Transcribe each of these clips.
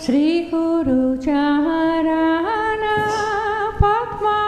Shri Guru Charana Padma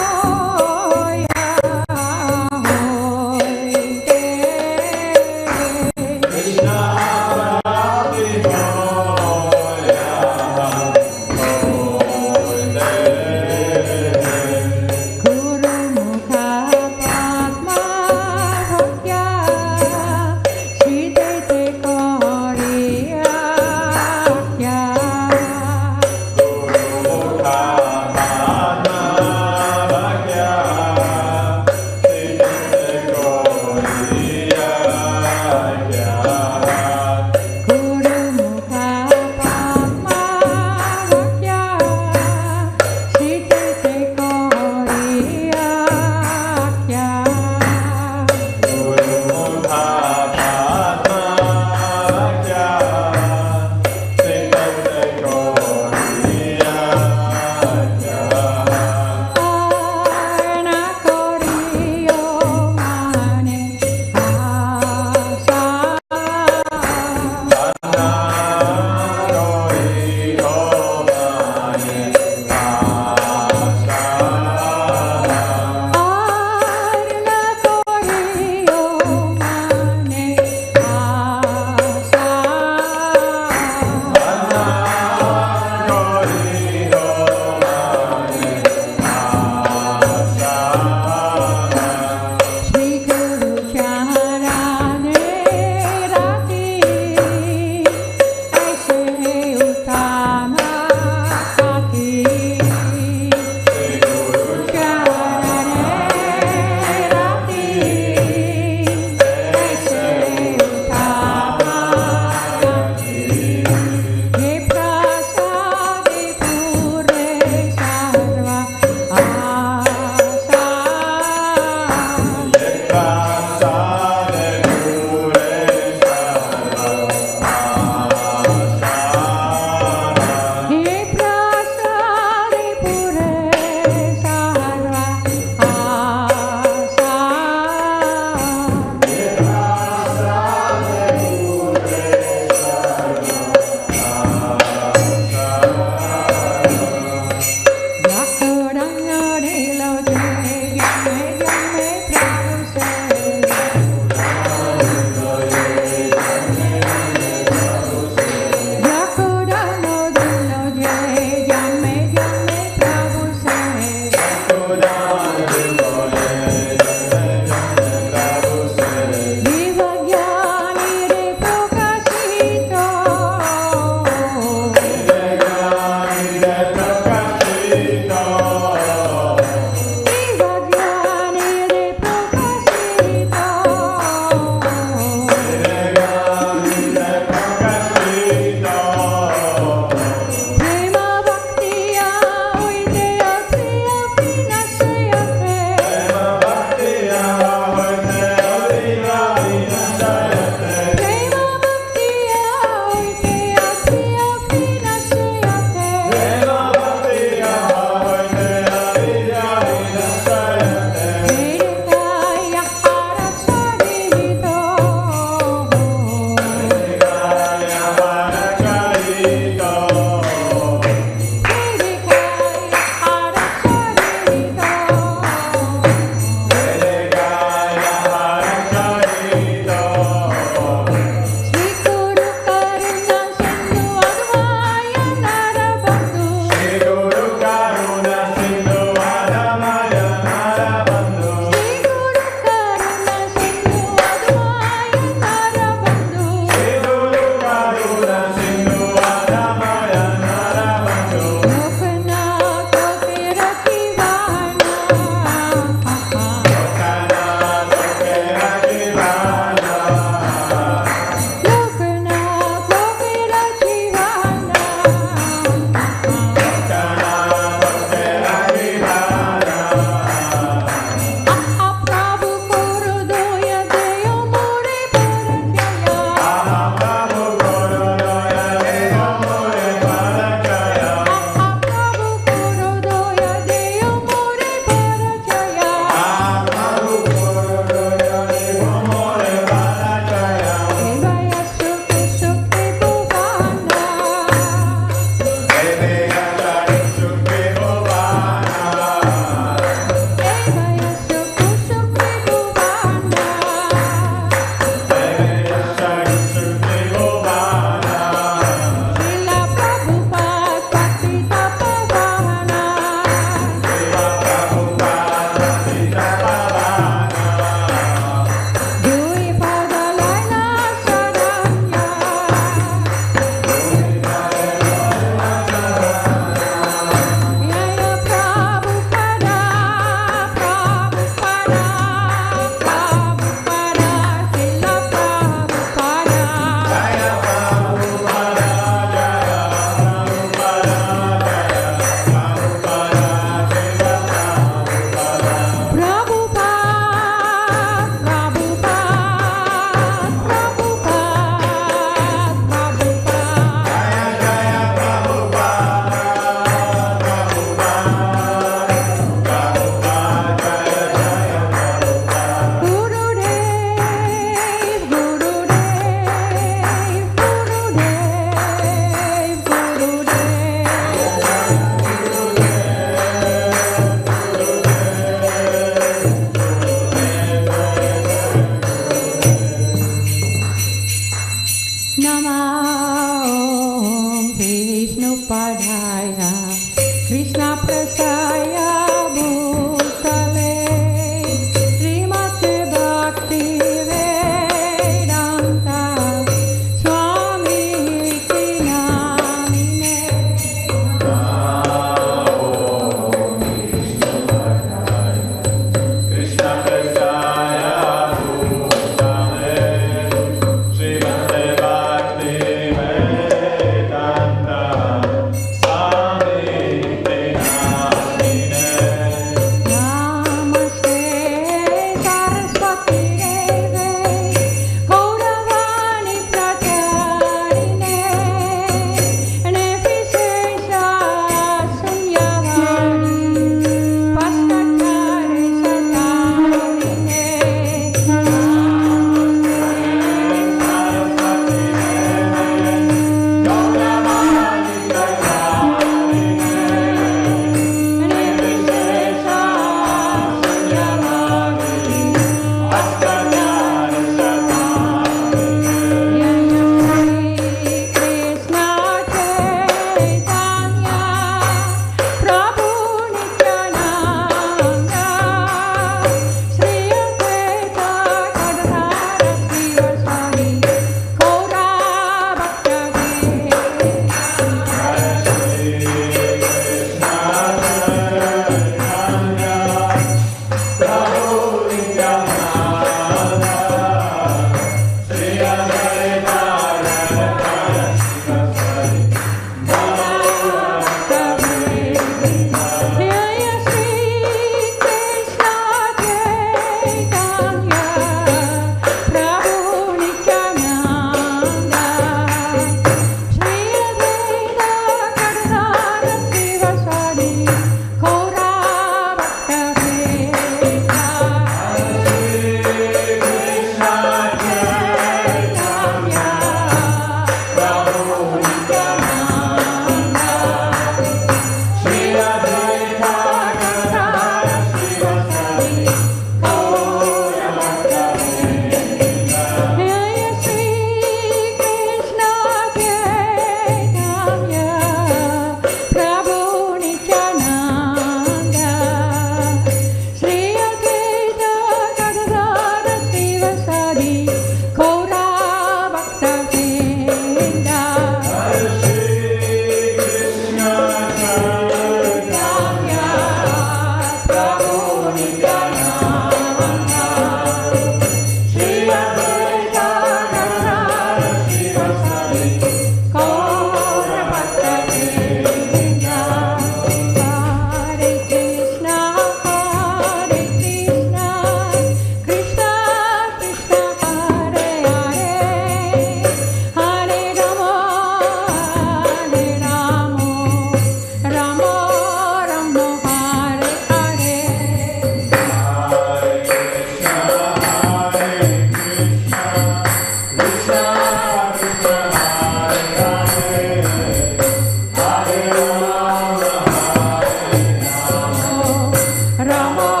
Ramo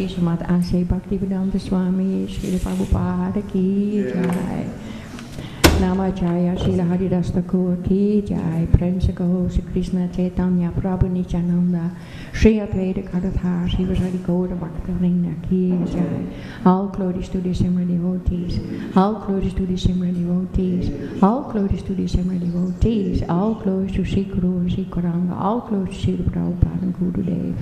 Srimad A.C. Bhaktivedanta Swami Srila Prabhupada Ki Jai. Namacharya Srila Haridas Thakur Ki Jai. Prince Sri Krishna Chaitanya Prabhu Nityananda Sri Advaita Gadadhar Sri Vasari Gaura Bhaktivinoda Ki Jai. All glories to the Simran devotees. All glories to the Simran devotees. All glories to the Simran devotees. All glories to Sri Guru and Sri Gauranga. All glories to Sri Prabhupada and Gurudev.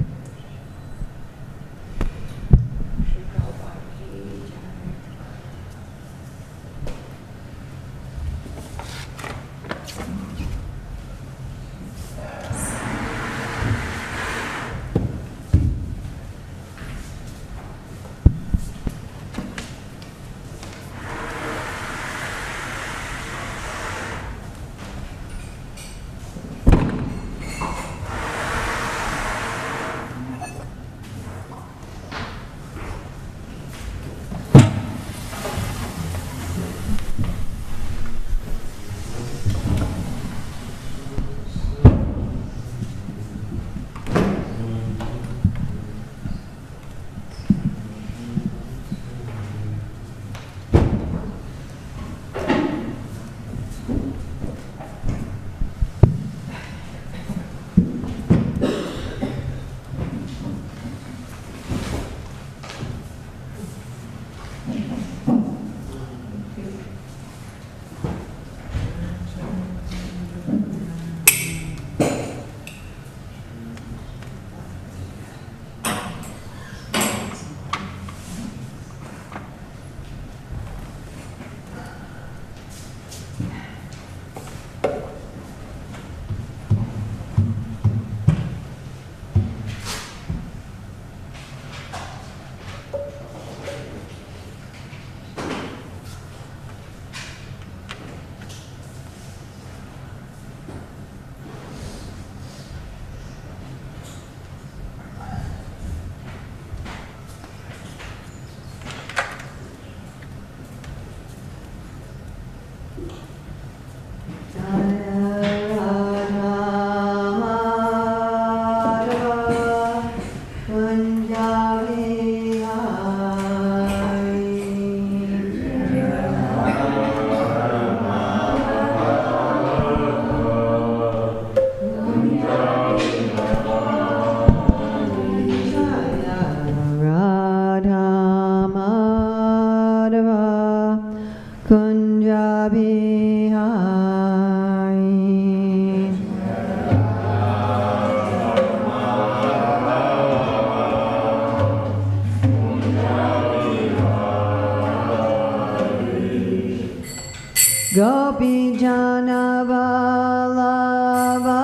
Gopi Jana Vallabha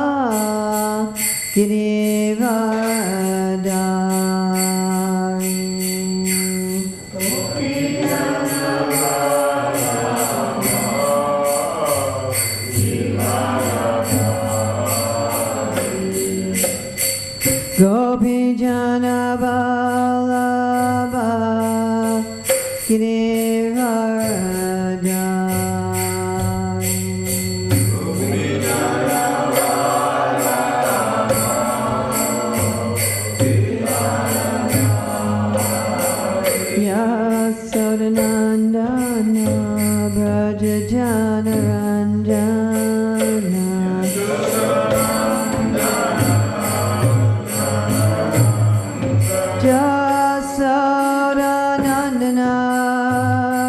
Girivardhari Gopi Jana Vallabha Girivardhari Gopi Jana Vallabha Girivardhari Nandana Braja Jana Ranjana Jasoda Nandana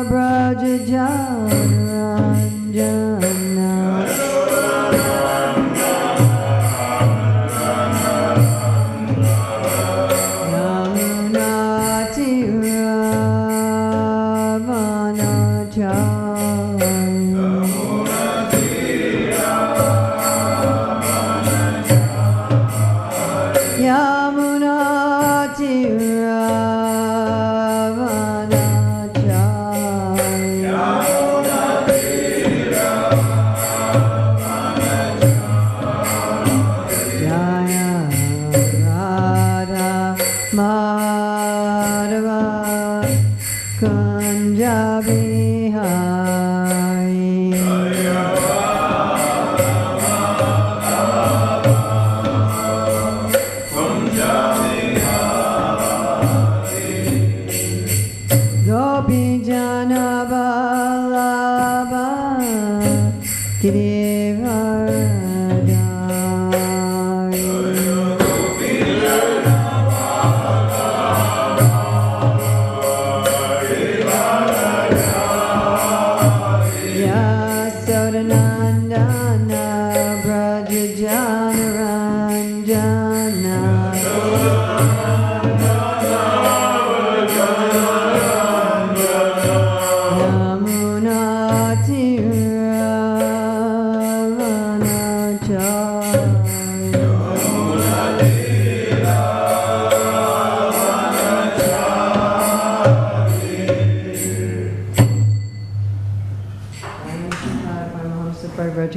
Braja Jana Ranjana Yamuna Tira Vallabha Girivardhari Yasodanandana Brajajanaranjana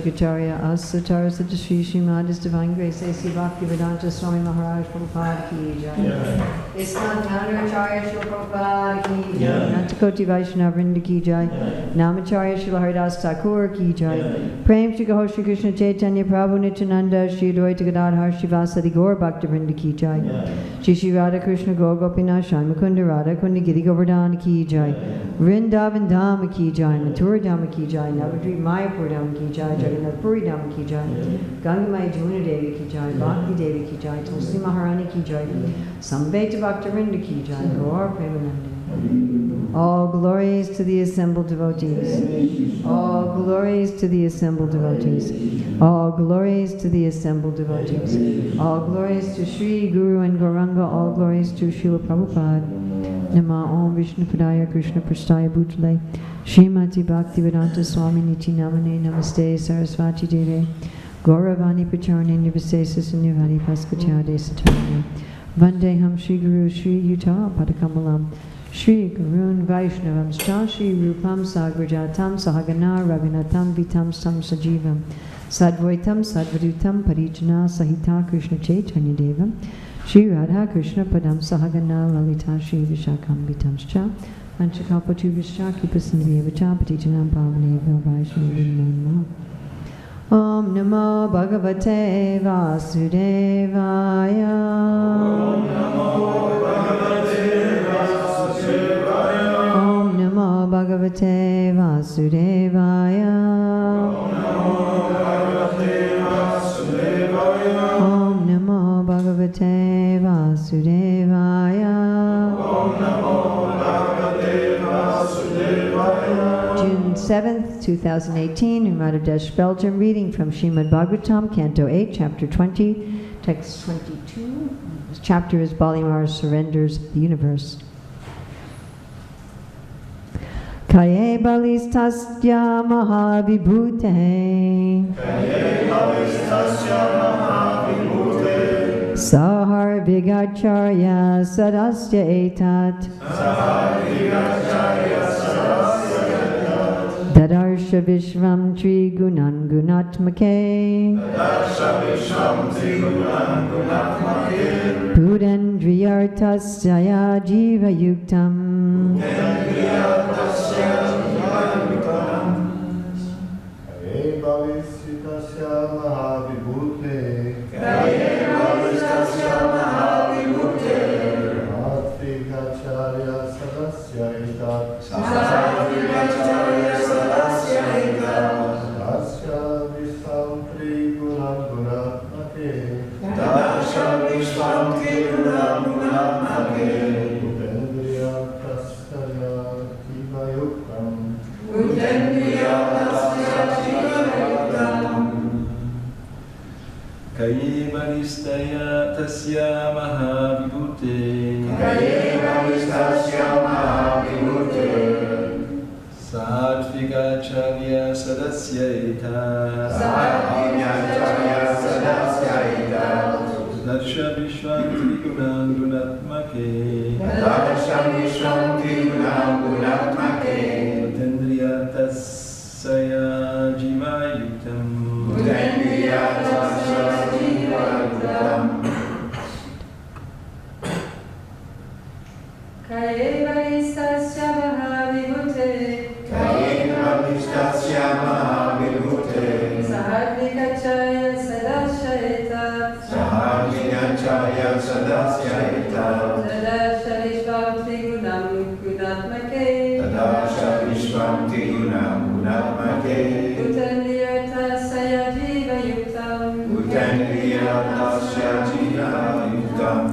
Acharya Asatara Sadashri Srimad His Divine Grace A.C. Bhaktivedanta Swami Maharaj Prabhupada Ki Jai. ISKCON Founder Acharya Srila Prabhupada Ki Jai. Nantakoti Vaishnava Vrinda Ki Jai. Namacharya Srila Haridas Thakur Ki Jai. Prem Shri Gaho Shri Krishna Chaitanya Prabhu Nityananda Shri Advaita Gadadhar Shivasadi Gaur Bhakta Vrinda Ki Jai. Shri Shri Radha Krishna Gaur Gopinath Shai Mukunda Radha Kundi Giri Govardhan Ki Jai. Vrindavan Dhama Ki Jai. Mathura Dhama Ki Jai. Navadvip Mayapur Dhama Ki Jai. Jagannath Puri Dhama Ki Jai. Gangamai Jamuna Devi Ki Jai. Bhakti Devi Ki Jai. Tulsi Maharani Ki Jai. Samveta Bhakta Vrinda Ki Jai. Gaur Premanandi. All glories to the assembled devotees. All glories to the assembled devotees. All glories to the assembled devotees. All glories to Sri Guru and Gauranga. All glories to Srila Prabhupada. Nama Om Vishnu Padaya Krishna Prasthaya Bhutale Srimati Bhaktivedanta Swami Niti Namane Namaste Sarasvati Deve Gauravani Pacharne Nivasesas and Nivadi Paskachade Satarne Vandeham Shri Guru Shri Yuta Padakamalam Shri Gurun Vaishnavam Shri Rupam Sagrajatam Sahagana Raghunatam Vitam Sam Sajivam Sadvaitam Sadvadutam Parijana Sahita Krishna Chaitanya Devam Shri Radha Krishna Padam Sahagana Lalita Shri Vishakam Vitamscha Panchakapatu Vishaki Pasindriya Vichapatijanam Pavane Vaishnavi Om Namo Bhagavate Vasudevaya Om Namo Bhagavate Vasudevaya Om Namo Bhagavate Vasudevaya Om Namo Bhagavate Vasudevaya June 7th, 2018 in Radhadesh, Belgium, reading from Srimad Bhagavatam, Canto 8, Chapter 20, Text 22. This chapter is Bali Maharaj surrenders the universe. Kaye balistasya mahavibhute Kaye balistasya mahavibhute Sahar vigacharya sadasya etat Sahar vigacharya sadasya etat Dadarsha vishvam trigunan gunatmake Dadarsha vishvam trigunan gunatmake Pudendriyartasya jiva yuktam Pudendriyartasya jiva yuktam Kaye balistasya mahavibhute Kaye balistasya mahavibhute Satvigacharya sadasya etat Satvigacharya sadasya etat Dasya vishvam trigunan gunatmake Dasya vishvam trigunan gunatmake Pudendriyartasya jiva yuktam Pudendriyartasya jiva yuktam Kaye balistaya tasya mahavibhute Kaye balistasya mahavibhute Satvigacharya sadasya etat Satvigacharya sadasya etat Darsha vishvam trigunan gunatmake Darsha vishvam trigunan gunatmake Pudendriyartasya jiva yuktam Pudendriyartasya jiva yuktam Kaye balistasya mahavibhute Kaye balistasya mahavibhute Sahatvigacharya sadasya etat Sahatvigacharya sadasya etat Tadasya vishvam trigunan Shanti Gunam Gunatmake Utandriyatasya Jiva Yuktam Utandriyatasya Jiva Yuktam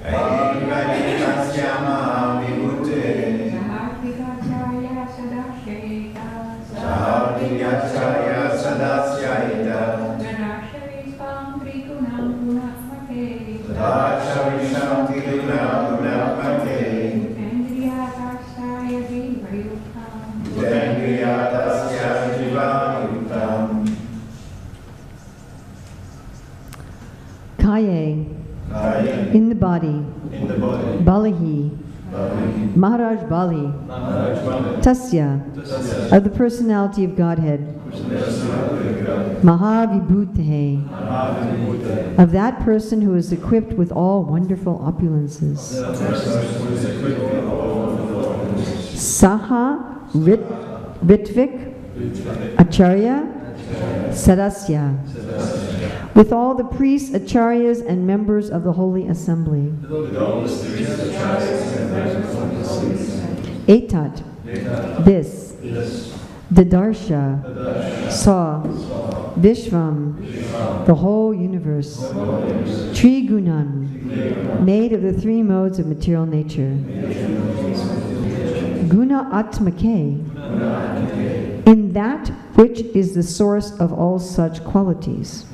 Aivalikasya Mahavibhute Sahaviryacharya Sadasyaita Tadashavisham Tiruna Gunatmake Utandriyatasya Jiva Yuktam. Kaye, in the body, Balahi, Maharaj Bali, Tasya, of the personality of Godhead, Mahavibhutehe, of that person who is equipped with all wonderful opulences. Saha Ritvik Acharya Sadasya, with all the priests, acharyas, and members of the holy assembly. Etat, this, Dadarsha, saw, Vishvam, the whole universe, Trigunan, made of the three modes of material nature. Guna Atmake, in that which is the source of all such qualities.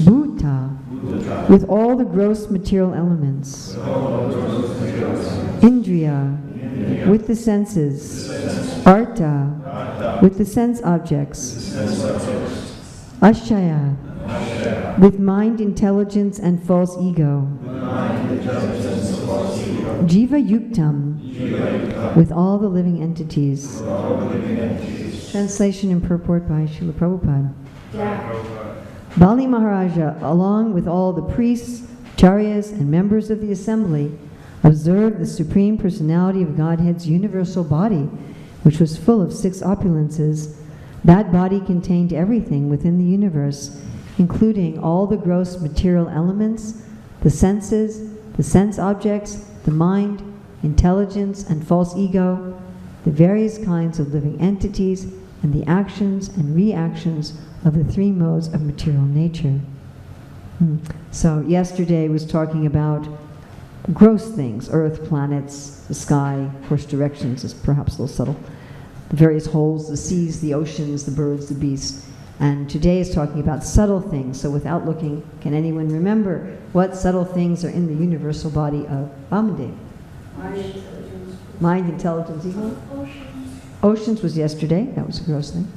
Bhuta, with all the gross material elements. Indriya, with the senses. Artha, with the sense objects. Ashaya, with mind, intelligence, and false ego. Jiva Yuktam, with all the living entities. Translation and purport by Srila Prabhupada. Bali Maharaja, along with all the priests, acharyas, and members of the assembly, observed the Supreme Personality of Godhead's universal body, which was full of 6 opulences. That body contained everything within the universe, including all the gross material elements, the senses, the sense objects, the mind, intelligence, and false ego, the various kinds of living entities, and the actions and reactions of the 3 modes of material nature. So yesterday was talking about gross things, earth, planets, the sky, of course directions is perhaps a little subtle, the various holes, the seas, the oceans, the birds, the beasts. And today is talking about subtle things. So without looking, can anyone remember what subtle things are in the universal body of Vamadev? Mind, intelligence, ego? Oceans was yesterday. That was a gross thing.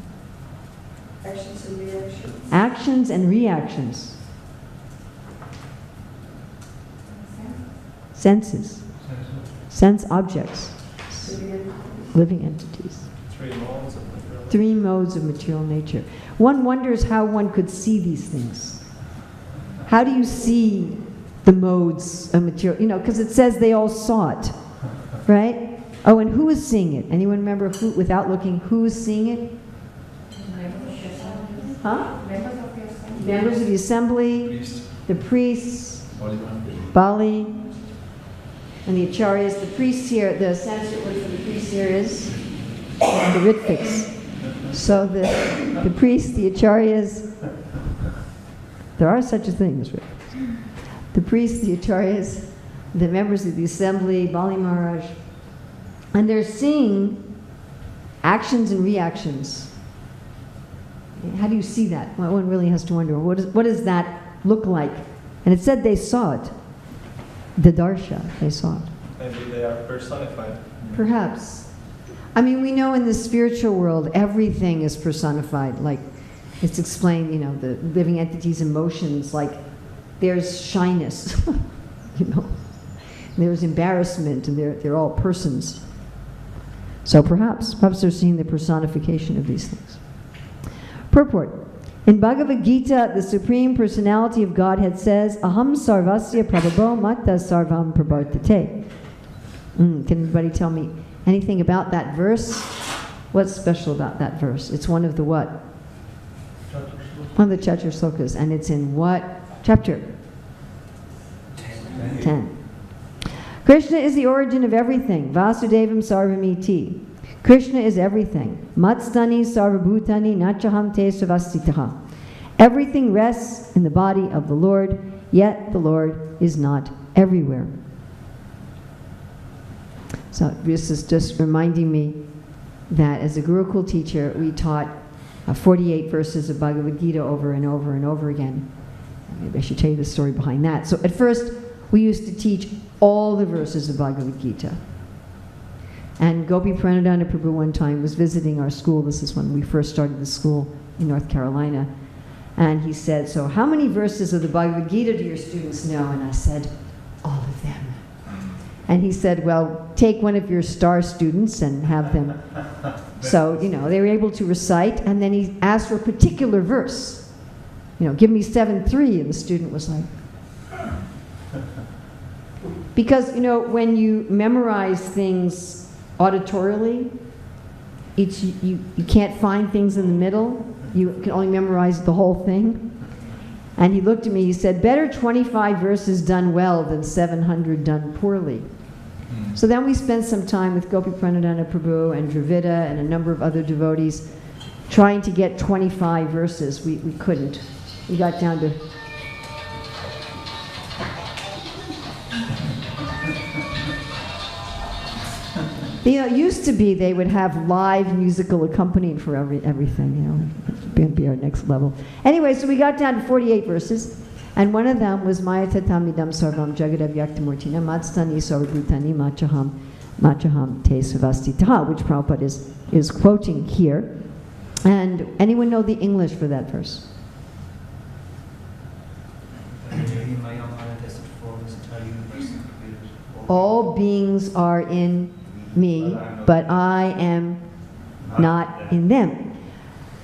Actions and reactions. Actions and reactions. Senses. Sense objects. Living entities. 3 modes of material nature. One wonders how one could see these things. How do you see the modes of material? You know, because it says they all saw it, right? Oh, and who is seeing it? Anyone remember who, without looking, who is seeing it? Huh? Members of the assembly, the priests, Bali, and the acharyas. The priests here, the Sanskrit word for the priests here is the Ritviks. So the priests, the acharyas, there are such a thing as Ritviks. The priests, the acharyas, the members of the assembly, Bali Maharaj, and they're seeing actions and reactions. How do you see that? Well, one really has to wonder, what does that look like? And it said they saw it. The darsha, they saw it. Maybe they are personified. Perhaps. I mean, we know in the spiritual world, everything is personified. Like, it's explained, you know, the living entities' emotions, like, there's shyness, you know. There's embarrassment, and they're all persons. So perhaps they're seeing the personification of these things. Purport. In Bhagavad Gita, the Supreme Personality of Godhead says, Aham sarvasya prabhavo matta sarvam prabhartate. Can anybody tell me anything about that verse? What's special about that verse? It's one of the what? One of the Chatur Slokas. And it's in what chapter? 10. Krishna is the origin of everything. Vasudevam sarvamiti. Krishna is everything. Matstani sarvabhutani nachaham te savastitaha. Everything rests in the body of the Lord, yet the Lord is not everywhere. So this is just reminding me that as a Gurukul teacher, we taught 48 verses of Bhagavad Gita over and over and over again. Maybe I should tell you the story behind that. So at first, we used to teach all the verses of Bhagavad Gita. And Gopi Ramana Prabhu one time was visiting our school. This is when we first started the school in North Carolina. And he said, so how many verses of the Bhagavad Gita do your students know? And I said, all of them. And he said, well, take one of your star students and have them. So, they were able to recite. And then he asked for a particular verse. Give me 7:3. And the student was like, because, when you memorize things auditorily, you can't find things in the middle. You can only memorize the whole thing. And he looked at me, he said, better 25 verses done well than 700 done poorly. So then we spent some time with Gopi Ramana Prabhu and Dravida and a number of other devotees trying to get 25 verses. We couldn't. We got down to... it used to be they would have live musical accompaniment for everything, It'd be our next level. Anyway, so we got down to 48 verses, and one of them was Maya tatamidam sarvam jagadav yaktamurtina matstani sarvabhutani machaham te savastitaha, which Prabhupada is quoting here. And anyone know the English for that verse? All beings are in me, but I am not in them.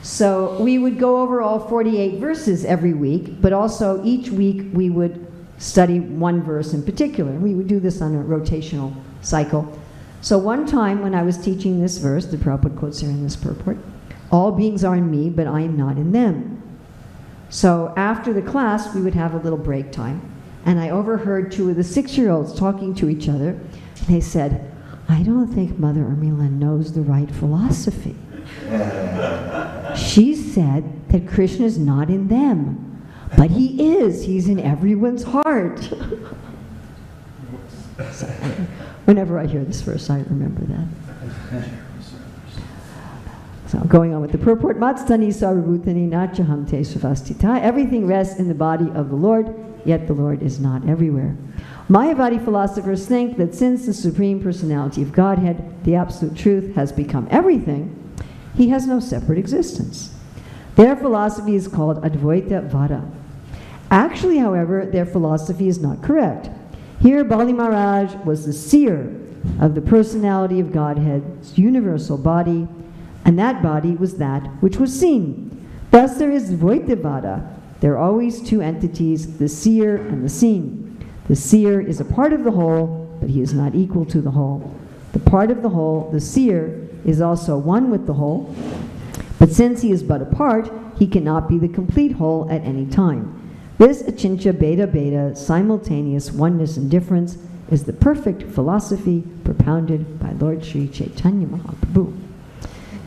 So we would go over all 48 verses every week, but also each week we would study one verse in particular. We would do this on a rotational cycle. So one time when I was teaching this verse, the Prabhupada quotes here in this purport, all beings are in me, but I am not in them. So after the class, we would have a little break time, and I overheard two of the 6-year-olds talking to each other. They said, I don't think Mother Urmila knows the right philosophy. She said that Krishna is not in them, but he is. He's in everyone's heart. So, whenever I hear this verse, I remember that. So going on with the purport, Matstani sarvabhutani nachaham te savastita. Everything rests in the body of the Lord, yet the Lord is not everywhere. Mayavadi philosophers think that since the Supreme Personality of Godhead, the Absolute Truth, has become everything, he has no separate existence. Their philosophy is called Advaita Vada. Actually, however, their philosophy is not correct. Here, Bali Maharaj was the seer of the Personality of Godhead's universal body, and that body was that which was seen. Thus there is Advaita Vada. There are always two entities, the seer and the seen. The seer is a part of the whole, but he is not equal to the whole. The part of the whole, the seer, is also one with the whole, but since he is but a part, he cannot be the complete whole at any time. This achintya beta simultaneous oneness and difference is the perfect philosophy propounded by Lord Sri Chaitanya Mahaprabhu.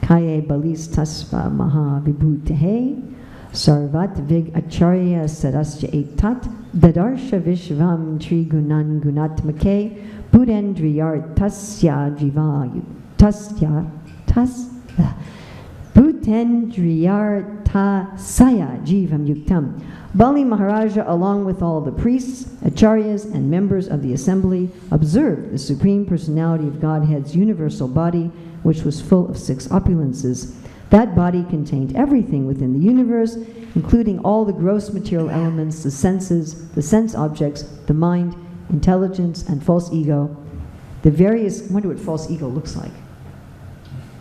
Kaye balis tasva maha vibhutehe sarvat vig acharya sarasya etat dadarsha vishvam trigunan gunatmake budendriyar tasya jiva Bhutendriyar tasaya jivam yuktam. Bali Maharaja, along with all the priests, acharyas, and members of the assembly, observed the Supreme Personality of Godhead's universal body, which was full of 6 opulences. That body contained everything within the universe, including all the gross material elements, the senses, the sense objects, the mind, intelligence, and false ego. The various, I wonder what false ego looks like.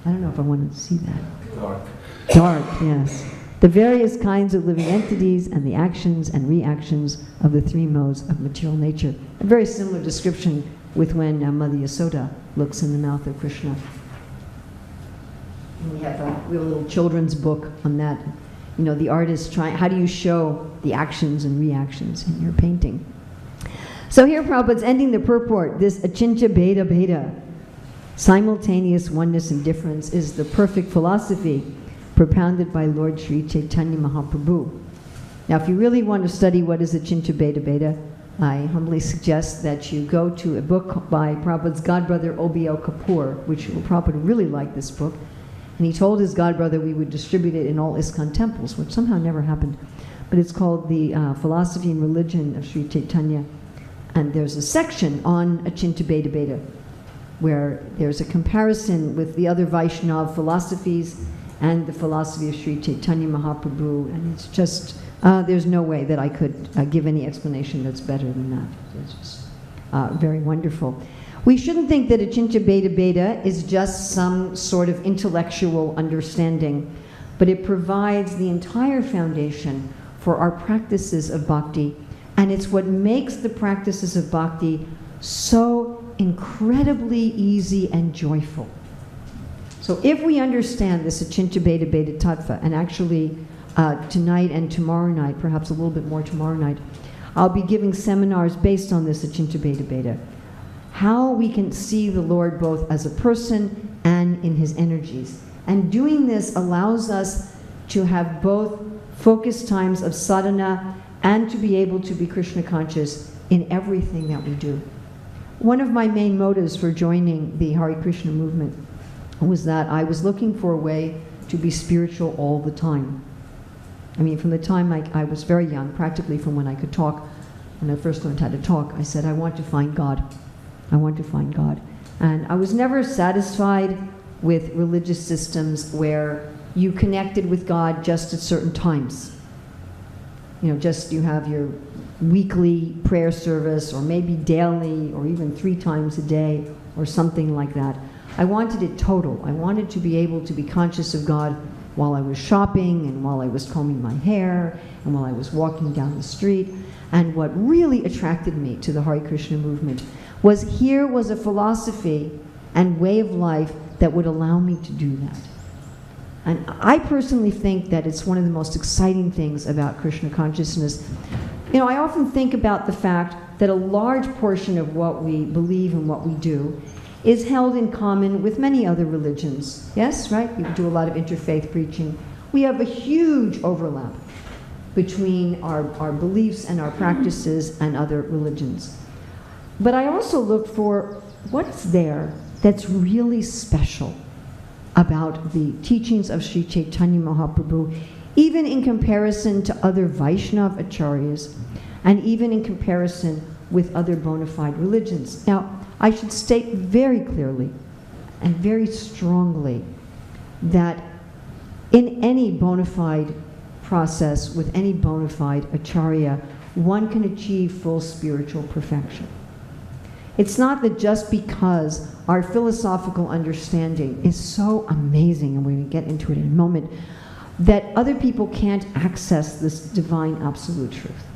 I don't know if I wanted to see that. Dark. Dark, yes. The various kinds of living entities and the actions and reactions of the 3 modes of material nature. A very similar description with when Mother Yasoda looks in the mouth of Krishna. And we have a little children's book on that. The artist trying, how do you show the actions and reactions in your painting? So here Prabhupada's ending the purport. This achintya bheda bheda, simultaneous oneness and difference, is the perfect philosophy propounded by Lord Sri Chaitanya Mahaprabhu. Now, if you really want to study what is achintya bheda bheda, I humbly suggest that you go to a book by Prabhupada's godbrother O.B.O. Kapoor, which Prabhupada really liked this book. And he told his godbrother we would distribute it in all ISKCON temples, which somehow never happened. But it's called The Philosophy and Religion of Sri Chaitanya. And there's a section on achintya bheda bheda, where there's a comparison with the other Vaishnava philosophies and the philosophy of Sri Chaitanya Mahaprabhu. And it's just, there's no way that I could give any explanation that's better than that. It's just very wonderful. We shouldn't think that achintya bheda bheda is just some sort of intellectual understanding, but it provides the entire foundation for our practices of bhakti, and it's what makes the practices of bhakti so incredibly easy and joyful. So if we understand this achintya bheda bheda tattva, and actually tonight and tomorrow night, perhaps a little bit more tomorrow night, I'll be giving seminars based on this achintya bheda bheda. How we can see the Lord both as a person and in his energies. And doing this allows us to have both focused times of sadhana and to be able to be Krishna conscious in everything that we do. One of my main motives for joining the Hare Krishna movement was that I was looking for a way to be spiritual all the time. I mean, from the time I was very young, practically from when I could talk, when I first learned how to talk, I said, I want to find God. I want to find God. And I was never satisfied with religious systems where you connected with God just at certain times. You know, just you have your weekly prayer service, or maybe daily, or even 3 times a day, or something like that. I wanted it total. I wanted to be able to be conscious of God while I was shopping, and while I was combing my hair, and while I was walking down the street. And what really attracted me to the Hare Krishna movement was here was a philosophy and way of life that would allow me to do that. And I personally think that it's one of the most exciting things about Krishna consciousness. You know, I often think about the fact that a large portion of what we believe and what we do is held in common with many other religions. Yes, right? We do a lot of interfaith preaching. We have a huge overlap between our beliefs and our practices and other religions. But I also look for what's there that's really special about the teachings of Sri Chaitanya Mahaprabhu, even in comparison to other Vaishnava acharyas, and even in comparison with other bona fide religions. Now, I should state very clearly and very strongly that in any bona fide process with any bona fide acharya, one can achieve full spiritual perfection. It's not that just because our philosophical understanding is so amazing, and we're going to get into it in a moment, that other people can't access this divine absolute truth.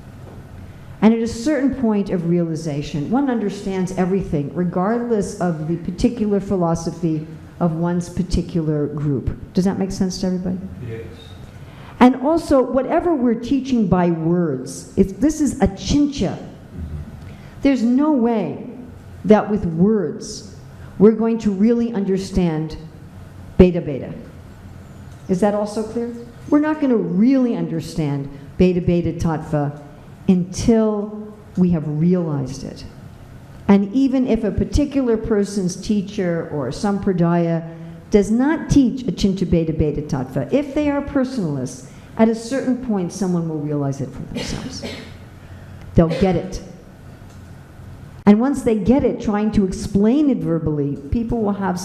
And at a certain point of realization, one understands everything, regardless of the particular philosophy of one's particular group. Does that make sense to everybody? Yes. And also, whatever we're teaching by words, this is achintya. There's no way that with words we're going to really understand beta beta. Is that also clear? We're not going to really understand beta beta tattva until we have realized it. And even if a particular person's teacher or sampradaya does not teach achintya beta beta tattva, if they are personalists, at a certain point someone will realize it for themselves. They'll get it. And once they get it, trying to explain it verbally, people will have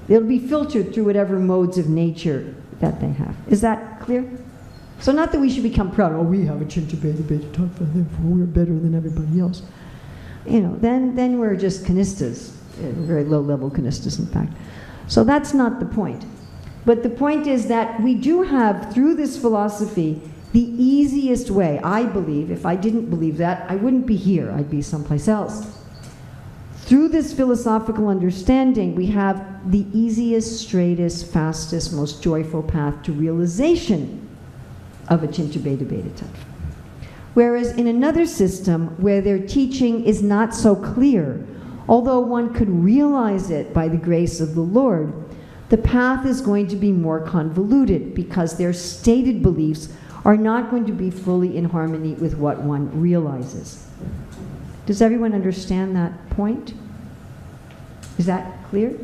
it'll be filtered through whatever modes of nature that they have. Is that clear? So not that we should become proud, we have achintya beta beta tattva, therefore we're better than everybody else. You know, then we're just kanistas, very low-level kanistas, in fact. So that's not the point. But the point is that we do have, through this philosophy, the easiest way, I believe. If I didn't believe that, I wouldn't be here. I'd be someplace else. Through this philosophical understanding, we have the easiest, straightest, fastest, most joyful path to realization of achintya beta beta tattva. Whereas in another system where their teaching is not so clear, although one could realize it by the grace of the Lord, the path is going to be more convoluted because their stated beliefs are not going to be fully in harmony with what one realizes. Does everyone understand that point? Is that clear?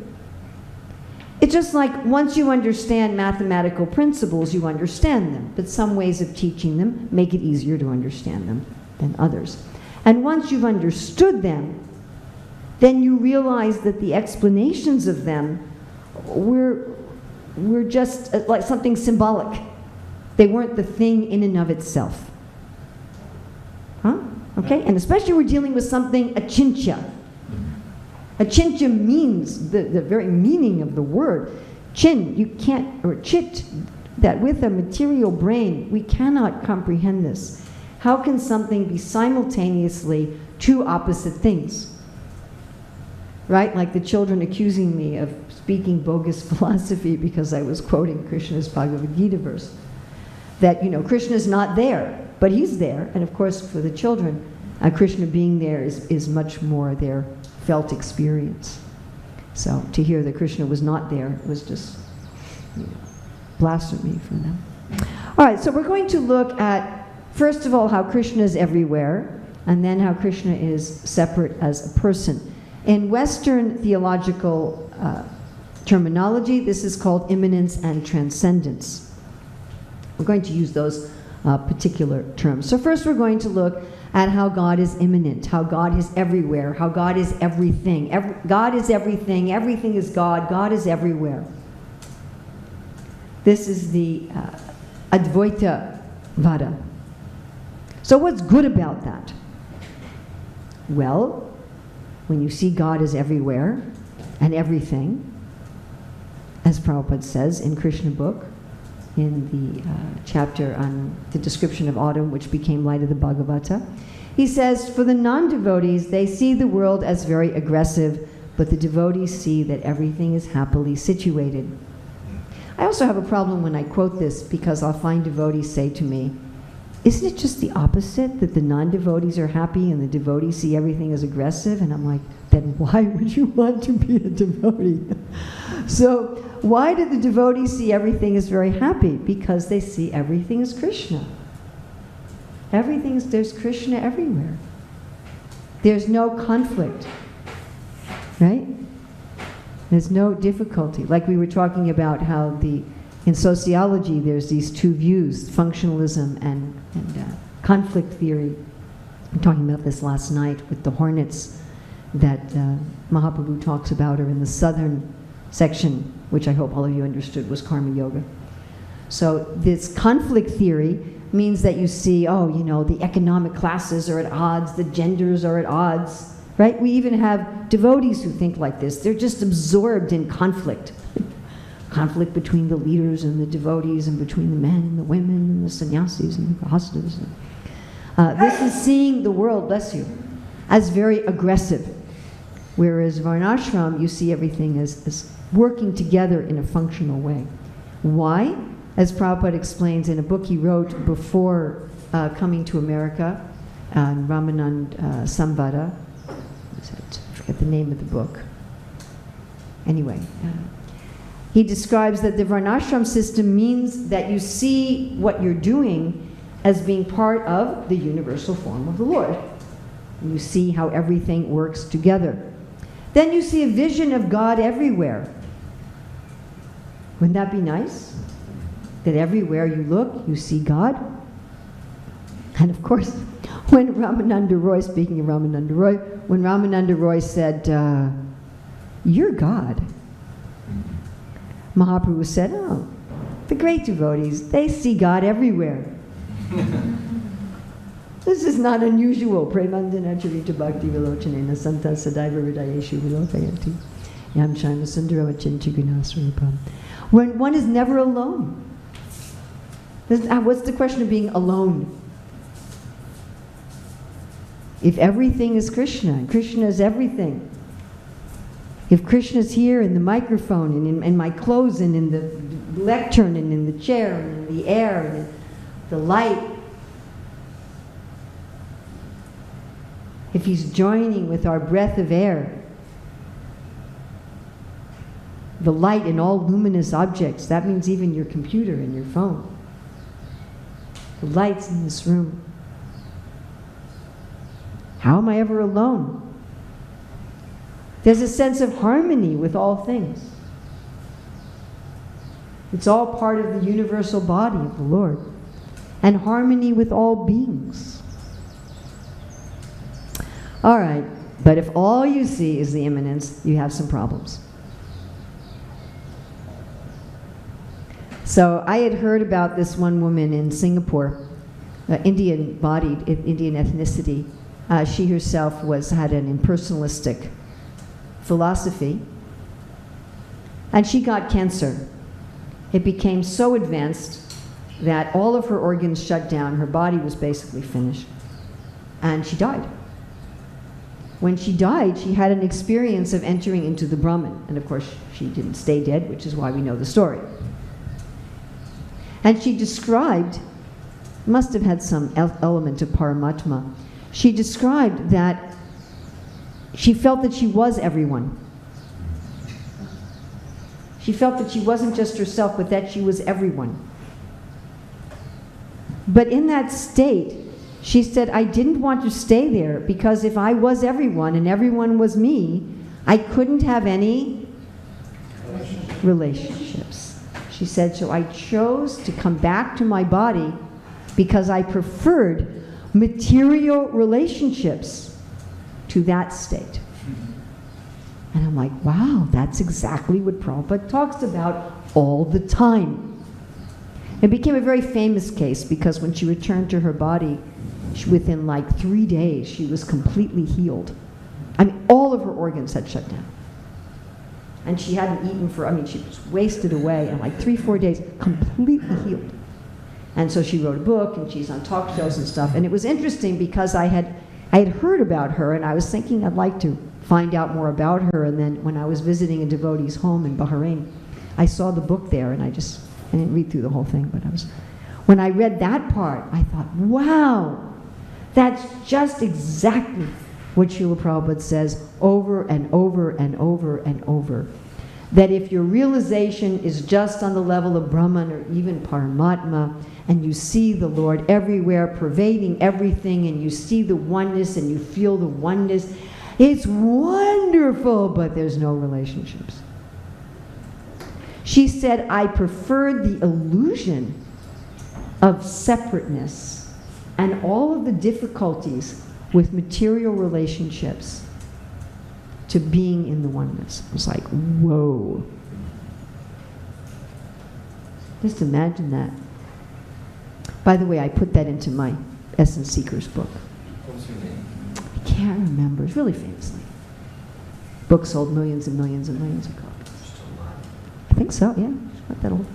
It's just like once you understand mathematical principles, you understand them, but some ways of teaching them make it easier to understand them than others. And once you've understood them, then you realize that the explanations of them were just like something symbolic. They weren't the thing in and of itself. Huh? Okay? And especially we're dealing with something achintya. Achintya means, the very meaning of the word, chin, you can't, or chit, that with a material brain, we cannot comprehend this. How can something be simultaneously two opposite things? Right? Like the children accusing me of speaking bogus philosophy because I was quoting Krishna's Bhagavad Gita verse. That, Krishna's not there, but he's there. And of course, for the children, Krishna being there is much more their felt experience. So to hear that Krishna was not there was just blasphemy from them. All right, so we're going to look at, first of all, how Krishna is everywhere, and then how Krishna is separate as a person. In Western theological terminology, this is called immanence and transcendence. We're going to use those particular terms. So first we're going to look at how God is immanent, how God is everywhere, how God is everything. God is everything, everything is God, God is everywhere. This is the Advaita Vada. So what's good about that? Well, when you see God is everywhere and everything, as Prabhupada says in Krishna book, in the chapter on the description of autumn, which became light of the Bhagavata, he says, for the non-devotees, they see the world as very aggressive, but the devotees see that everything is happily situated. I also have a problem when I quote this, because I'll find devotees say to me, isn't it just the opposite, that the non-devotees are happy and the devotees see everything as aggressive? And I'm like, then why would you want to be a devotee? So why do the devotees see everything as very happy? Because they see everything as Krishna. There's Krishna everywhere. There's no conflict, right? There's no difficulty. Like we were talking about how in sociology there's these two views, functionalism and conflict theory. I'm talking about this last night with the hornets that Mahaprabhu talks about, or in the southern section, which I hope all of you understood was karma yoga. So this conflict theory means that you see, the economic classes are at odds, the genders are at odds, right? We even have devotees who think like this. They're just absorbed in conflict. Conflict between the leaders and the devotees, and between the men and the women and the sannyasis and the grahastas. This is seeing the world, bless you, as very aggressive. Whereas Varnashram, you see everything as working together in a functional way. Why? As Prabhupada explains in a book he wrote before coming to America, Ramanand Samvada. I forget the name of the book. Anyway, he describes that the Varnashram system means that you see what you're doing as being part of the universal form of the Lord. You see how everything works together. Then you see a vision of God everywhere. Wouldn't that be nice? That everywhere you look, you see God? And of course, when Ramananda Roy, speaking of Ramananda Roy, when Ramananda Roy said, you're God, Mahaprabhu said, the great devotees, they see God everywhere. This is not unusual. Premandana charita bhakti vilochanena santa sadaiva hridayeshu vilokayanti yam shana sundara vachinti gunasvarupam. When one is never alone. What's the question of being alone? If everything is Krishna, and Krishna is everything, if Krishna's here in the microphone, and in my clothes, and in the lectern, and in the chair, and in the air, and in the light, if he's joining with our breath of air, the light in all luminous objects, that means even your computer and your phone, the lights in this room, how am I ever alone? There's a sense of harmony with all things. It's all part of the universal body of the Lord, and harmony with all beings. All right, but if all you see is the immanence, you have some problems. So I had heard about this one woman in Singapore, Indian-bodied, Indian ethnicity. She herself had an impersonalistic philosophy, and she got cancer. It became so advanced that all of her organs shut down. Her body was basically finished, and she died. When she died, she had an experience of entering into the Brahman, and of course she didn't stay dead, which is why we know the story. And she described, must have had some element of Paramatma, she described that she felt that she was everyone. She felt that she wasn't just herself, but that she was everyone. But in that state, she said, I didn't want to stay there, because if I was everyone and everyone was me, I couldn't have any relationships. She said, so I chose to come back to my body because I preferred material relationships to that state. And I'm like, wow, that's exactly what Prabhupada talks about all the time. It became a very famous case because when she returned to her body, within like 3 days, she was completely healed. I mean, all of her organs had shut down. And she hadn't eaten she was wasted away, and like 3-4 days, completely healed. And so she wrote a book, and she's on talk shows and stuff. And it was interesting because I had heard about her, and I was thinking I'd like to find out more about her. And then when I was visiting a devotee's home in Bahrain, I saw the book there, and I didn't read through the whole thing, but when I read that part, I thought, wow, that's just exactly what Srila Prabhupada says over and over and over and over. That if your realization is just on the level of Brahman or even Paramatma, and you see the Lord everywhere, pervading everything, and you see the oneness and you feel the oneness, it's wonderful, but there's no relationships. She said, I preferred the illusion of separateness and all of the difficulties with material relationships to being in the oneness. It was like, whoa. Just imagine that. By the way, I put that into my Essence Seekers book. What's your name? I can't remember. It's really famous. Book sold millions and millions and millions of copies. I think so, yeah. It's not that old.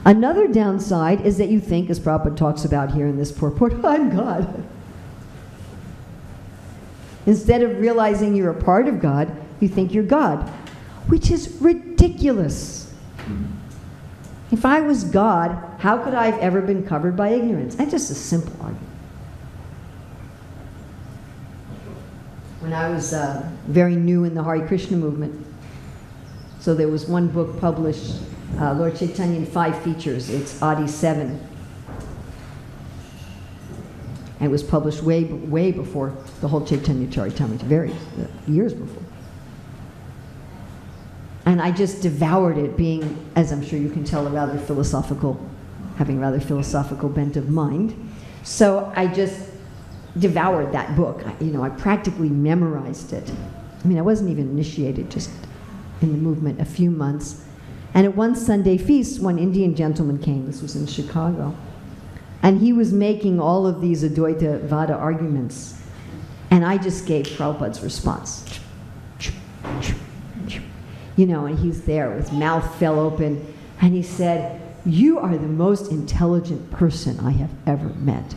Another downside is that you think, as Prabhupada talks about here in this purport, I'm God. Instead of realizing you're a part of God, you think you're God, which is ridiculous. If I was God, how could I have ever been covered by ignorance? That's just a simple argument. When I was very new in the Hare Krishna movement, so there was one book published, Lord Chaitanya in 5 features. It's Adi 7. And it was published way before the whole Chaitanya Charitamrita, years before. And I just devoured it, being, as I'm sure you can tell, having a rather philosophical bent of mind. So I just devoured that book. I practically memorized it. I mean, I wasn't even initiated, just in the movement a few months. And at one Sunday feast, one Indian gentleman came. This was in Chicago. And he was making all of these Advaita Vada arguments. And I just gave Prabhupada's response. And he's there with mouth fell open. And he said, you are the most intelligent person I have ever met.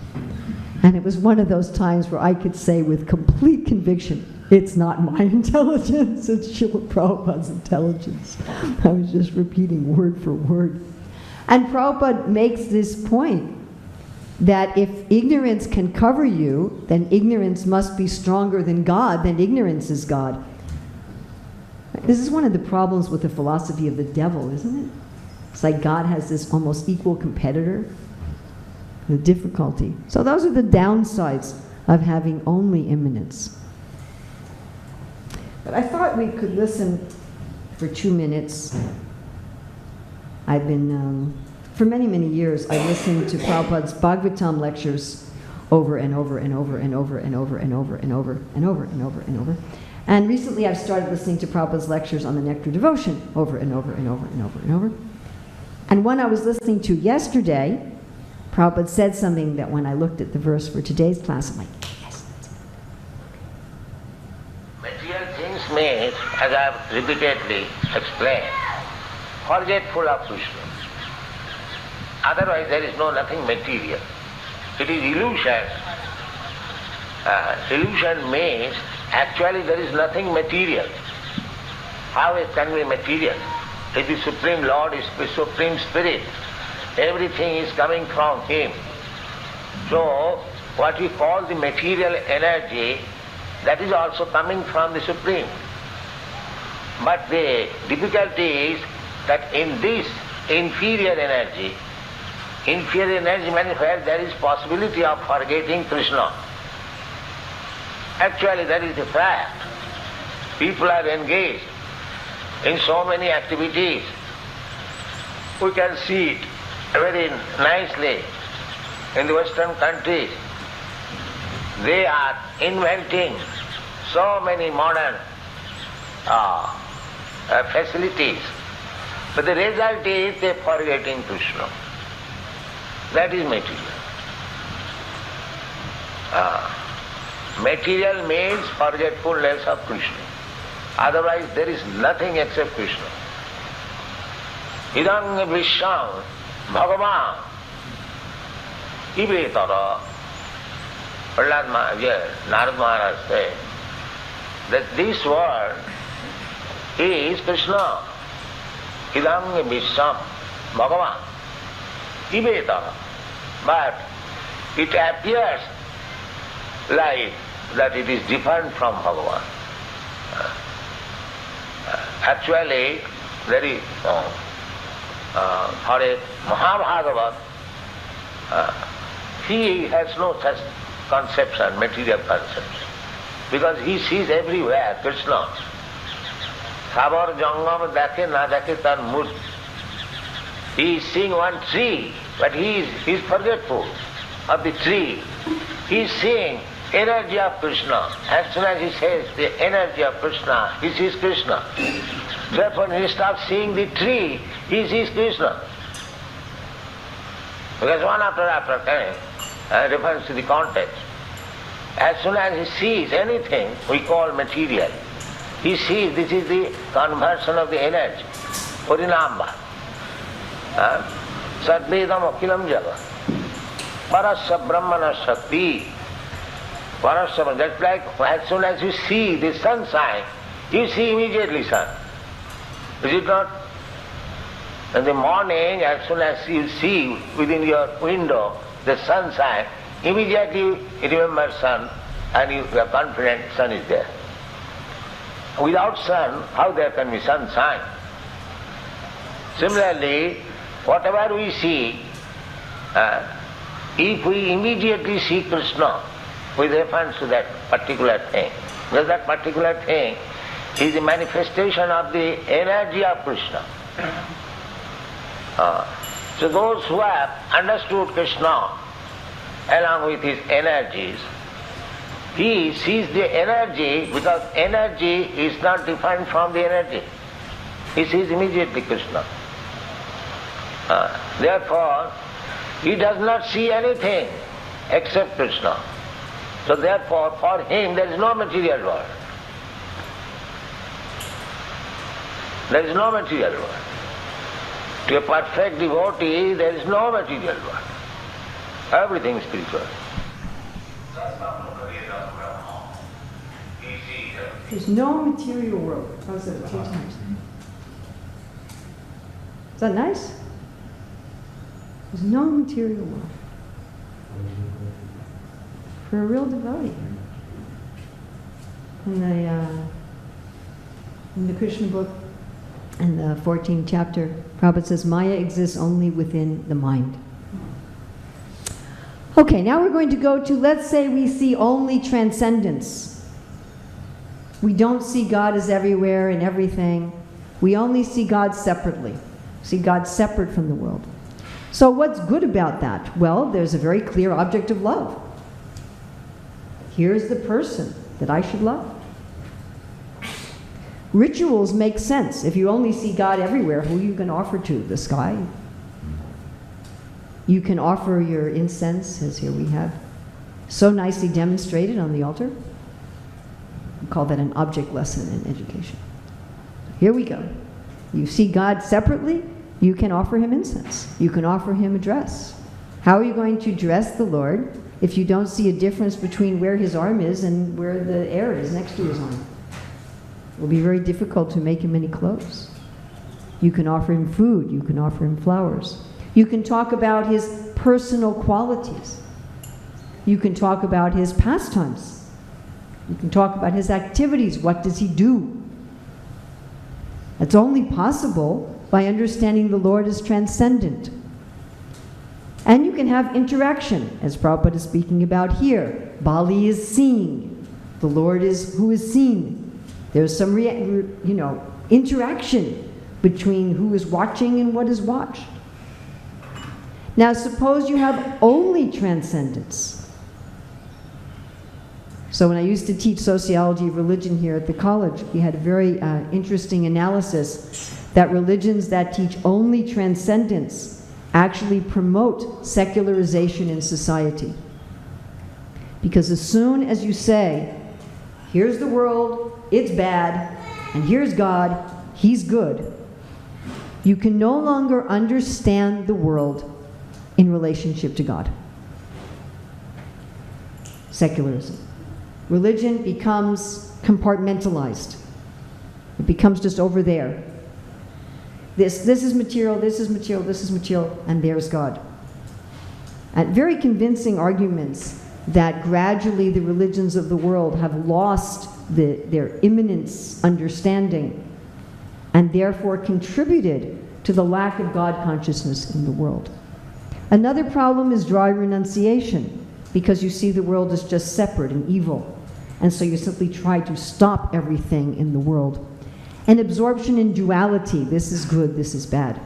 And it was one of those times where I could say with complete conviction, it's not my intelligence, it's Srila Prabhupada's intelligence. I was just repeating word for word. And Prabhupada makes this point that if ignorance can cover you, then ignorance must be stronger than God, then ignorance is God. This is one of the problems with the philosophy of the devil, isn't it? It's like God has this almost equal competitor. The difficulty. So those are the downsides of having only immanence. But I thought we could listen for 2 minutes. I've been, for many, many years, I listened to Prabhupada's Bhagavatam lectures over and over and over and over and over and over and over and over and over and over. And recently I've started listening to Prabhupada's lectures on the Nectar Devotion over and over and over and over and over. And one I was listening to yesterday, Prabhupada said something that when I looked at the verse for today's class, I'm like, yes, that's it. Material things means, as I have repeatedly explained, forgetful of Krishna. Otherwise there is nothing material. It is illusion. Illusion means actually there is nothing material. How it can be material? If the Supreme Lord is the Supreme Spirit, everything is coming from Him. So, what we call the material energy, that is also coming from the Supreme. But the difficulty is that in this inferior energy means where there is possibility of forgetting Krishna. Actually, that is the fact. People are engaged in so many activities. We can see it very nicely in the Western countries. They are inventing so many modern facilities, but the result is they are forgetting Krishna. That is material. Material means forgetfulness of Krishna. Otherwise there is nothing except Krishna. Idang visham Bhagavan Ivetara. Narad Maharaj said that this world is Krishna. Idang visham Bhagavan Ivetara. But it appears like that it is different from Bhagavan. Actually, there is for a Mahabhagavat, he has no such conception, material conception, because he sees everywhere Krishna. Sabar jangam dekhe na dekhe tar murti. He is seeing one tree, but he is forgetful of the tree. He is seeing energy of Krishna. As soon as he says the energy of Krishna, he sees Krishna. Therefore, when he stops seeing the tree, he sees Krishna. Because one after coming refers to the context. As soon as he sees anything we call material, he sees this is the conversion of the energy. Parinamba. Sadvedam akilam java. Parasya brahmana shakti. Parasya, that's like as soon as you see the sunshine, you see immediately sun. Is it not? In the morning, as soon as you see within your window the sunshine, immediately you remember sun and you are confident sun is there. Without sun, how there can be sunshine? Similarly, whatever we see, if we immediately see Krishna with reference to that particular thing, because that particular thing is the manifestation of the energy of Krishna. So those who have understood Krishna along with his energies, he sees the energy because energy is not different from the energy. He sees immediately Krishna. Therefore, he does not see anything except Krishna. So therefore, for him there is no material world. There is no material world. To a perfect devotee, there is no material world. Everything is spiritual. There's no material world. I said it 2 times. Is that nice? There's no material world. For a real devotee. In the Krishna book, in the 14th chapter, Prabhupada says, Maya exists only within the mind. Okay, now we're going to go to, let's say we see only transcendence. We don't see God as everywhere and everything. We only see God separately. See God separate from the world. So what's good about that? Well, there's a very clear object of love. Here's the person that I should love. Rituals make sense. If you only see God everywhere, who you can offer to? The sky. You can offer your incense, as here we have, so nicely demonstrated on the altar. We call that an object lesson in education. Here we go. You see God separately, you can offer him incense. You can offer him a dress. How are you going to dress the Lord if you don't see a difference between where his arm is and where the air is next to his arm? It will be very difficult to make him any clothes. You can offer him food. You can offer him flowers. You can talk about his personal qualities. You can talk about his pastimes. You can talk about his activities. What does he do? That's only possible by understanding the Lord as transcendent. And you can have interaction, as Prabhupada is speaking about here. Bali is seeing. The Lord is who is seen. There's some interaction between who is watching and what is watched. Now suppose you have only transcendence. So when I used to teach sociology of religion here at the college, we had a very interesting analysis that religions that teach only transcendence actually promote secularization in society. Because as soon as you say, here's the world, it's bad, and here's God, he's good, you can no longer understand the world in relationship to God. Secularism. Religion becomes compartmentalized. It becomes just over there. This is material, this is material, this is material, and there's God. And very convincing arguments that gradually the religions of the world have lost their immanence understanding and therefore contributed to the lack of God consciousness in the world. Another problem is dry renunciation, because you see the world as just separate and evil, and so you simply try to stop everything in the world. And absorption in duality, this is good, this is bad.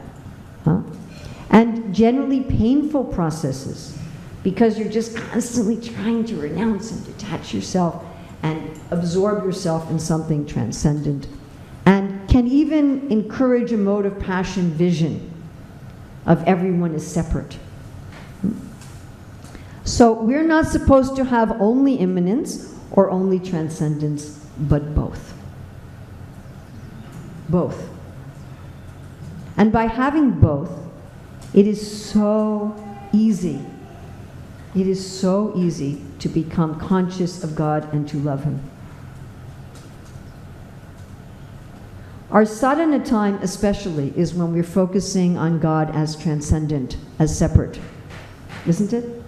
And generally painful processes, because you're just constantly trying to renounce and detach yourself and absorb yourself in something transcendent, and can even encourage a mode of passion vision of everyone is separate. So we're not supposed to have only immanence or only transcendence, but both. Both. And by having both, it is so easy. It is so easy to become conscious of God and to love him. Our sadhana time especially is when we're focusing on God as transcendent, as separate. Isn't it?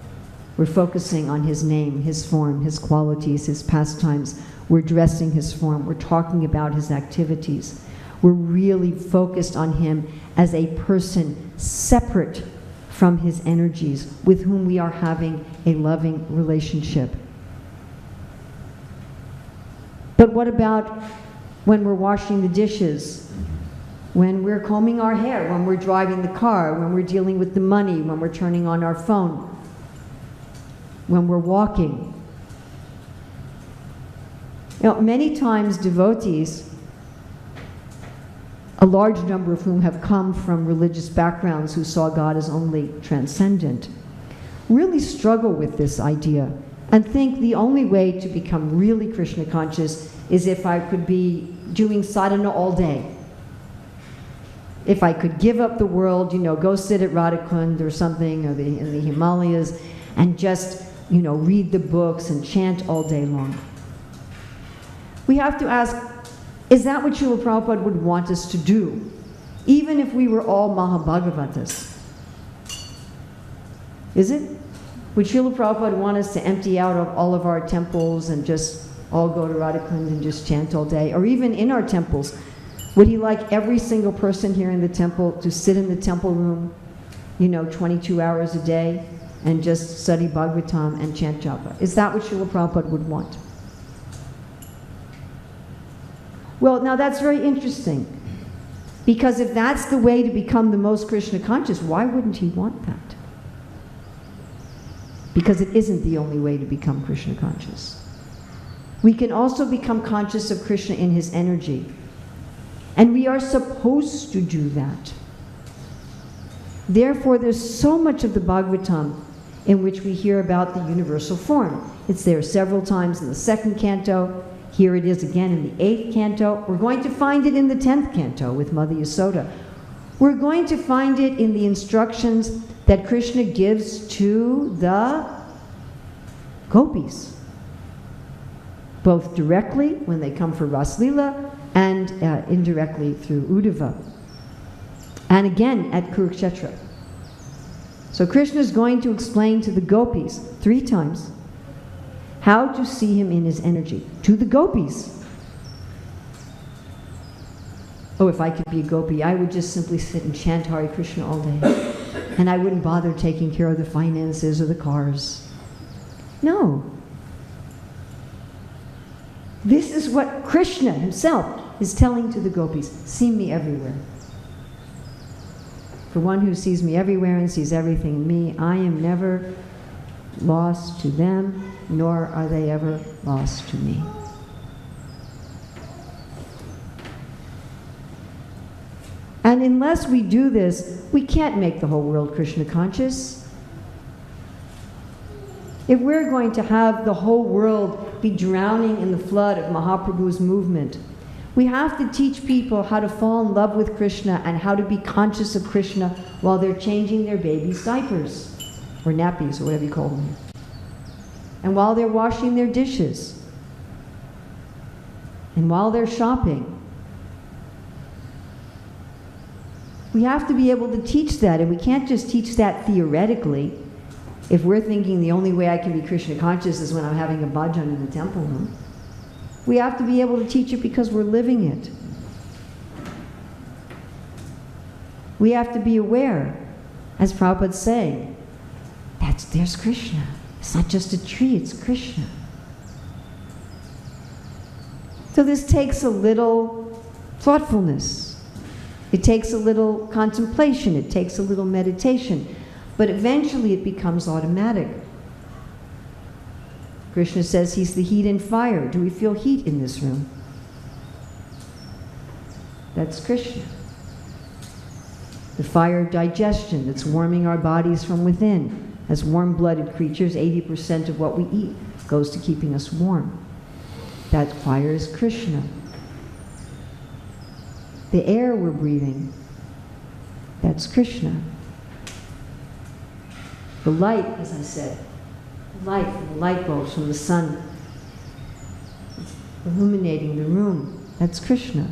We're focusing on his name, his form, his qualities, his pastimes. We're dressing his form. We're talking about his activities. We're really focused on him as a person separate from his energies, with whom we are having a loving relationship. But what about when we're washing the dishes, when we're combing our hair, when we're driving the car, when we're dealing with the money, when we're turning on our phone, when we're walking? You know, many times devotees, a large number of whom have come from religious backgrounds who saw God as only transcendent, really struggle with this idea and think the only way to become really Krishna conscious is if I could be doing sadhana all day. If I could give up the world, go sit at Radhakund or something, or in the Himalayas, and just, read the books and chant all day long. We have to ask, is that what Srila Prabhupada would want us to do, even if we were all Mahabhagavatas? Is it? Would Srila Prabhupada want us to empty out of all of our temples and just all go to Radhakund and just chant all day? Or even in our temples, would he like every single person here in the temple to sit in the temple room, 22 hours a day and just study Bhagavatam and chant japa? Is that what Srila Prabhupada would want? Well, now that's very interesting. Because if that's the way to become the most Krishna conscious, why wouldn't he want that? Because it isn't the only way to become Krishna conscious. We can also become conscious of Krishna in his energy. And we are supposed to do that. Therefore, there's so much of the Bhagavatam in which we hear about the universal form. It's there several times in the 2nd canto. Here it is again in the 8th canto. We're going to find it in the 10th canto with Mother Yasoda. We're going to find it in the instructions that Krishna gives to the gopis, both directly when they come for Raslila and indirectly through Uddhava. And again at Kurukshetra. So Krishna is going to explain to the gopis 3 times how to see him in his energy. To the gopis. Oh, if I could be a gopi, I would just simply sit and chant Hare Krishna all day. And I wouldn't bother taking care of the finances or the cars. No. This is what Krishna himself is telling to the gopis. See me everywhere. For one who sees me everywhere and sees everything in me, I am never lost to them, nor are they ever lost to me. And unless we do this, we can't make the whole world Krishna conscious. If we're going to have the whole world be drowning in the flood of Mahaprabhu's movement, we have to teach people how to fall in love with Krishna and how to be conscious of Krishna while they're changing their baby's diapers, or nappies, or whatever you call them. And while they're washing their dishes. And while they're shopping. We have to be able to teach that, and we can't just teach that theoretically. If we're thinking the only way I can be Krishna conscious is when I'm having a bhajan in the temple room. We have to be able to teach it because we're living it. We have to be aware, as Prabhupada's saying, there's Krishna. It's not just a tree, it's Krishna. So this takes a little thoughtfulness. It takes a little contemplation. It takes a little meditation. But eventually it becomes automatic. Krishna says he's the heat and fire. Do we feel heat in this room? That's Krishna. The fire of digestion that's warming our bodies from within. As warm-blooded creatures, 80% of what we eat goes to keeping us warm. That fire is Krishna. The air we're breathing, that's Krishna. The light, as I said, the light from the light bulbs from the sun illuminating the room, that's Krishna.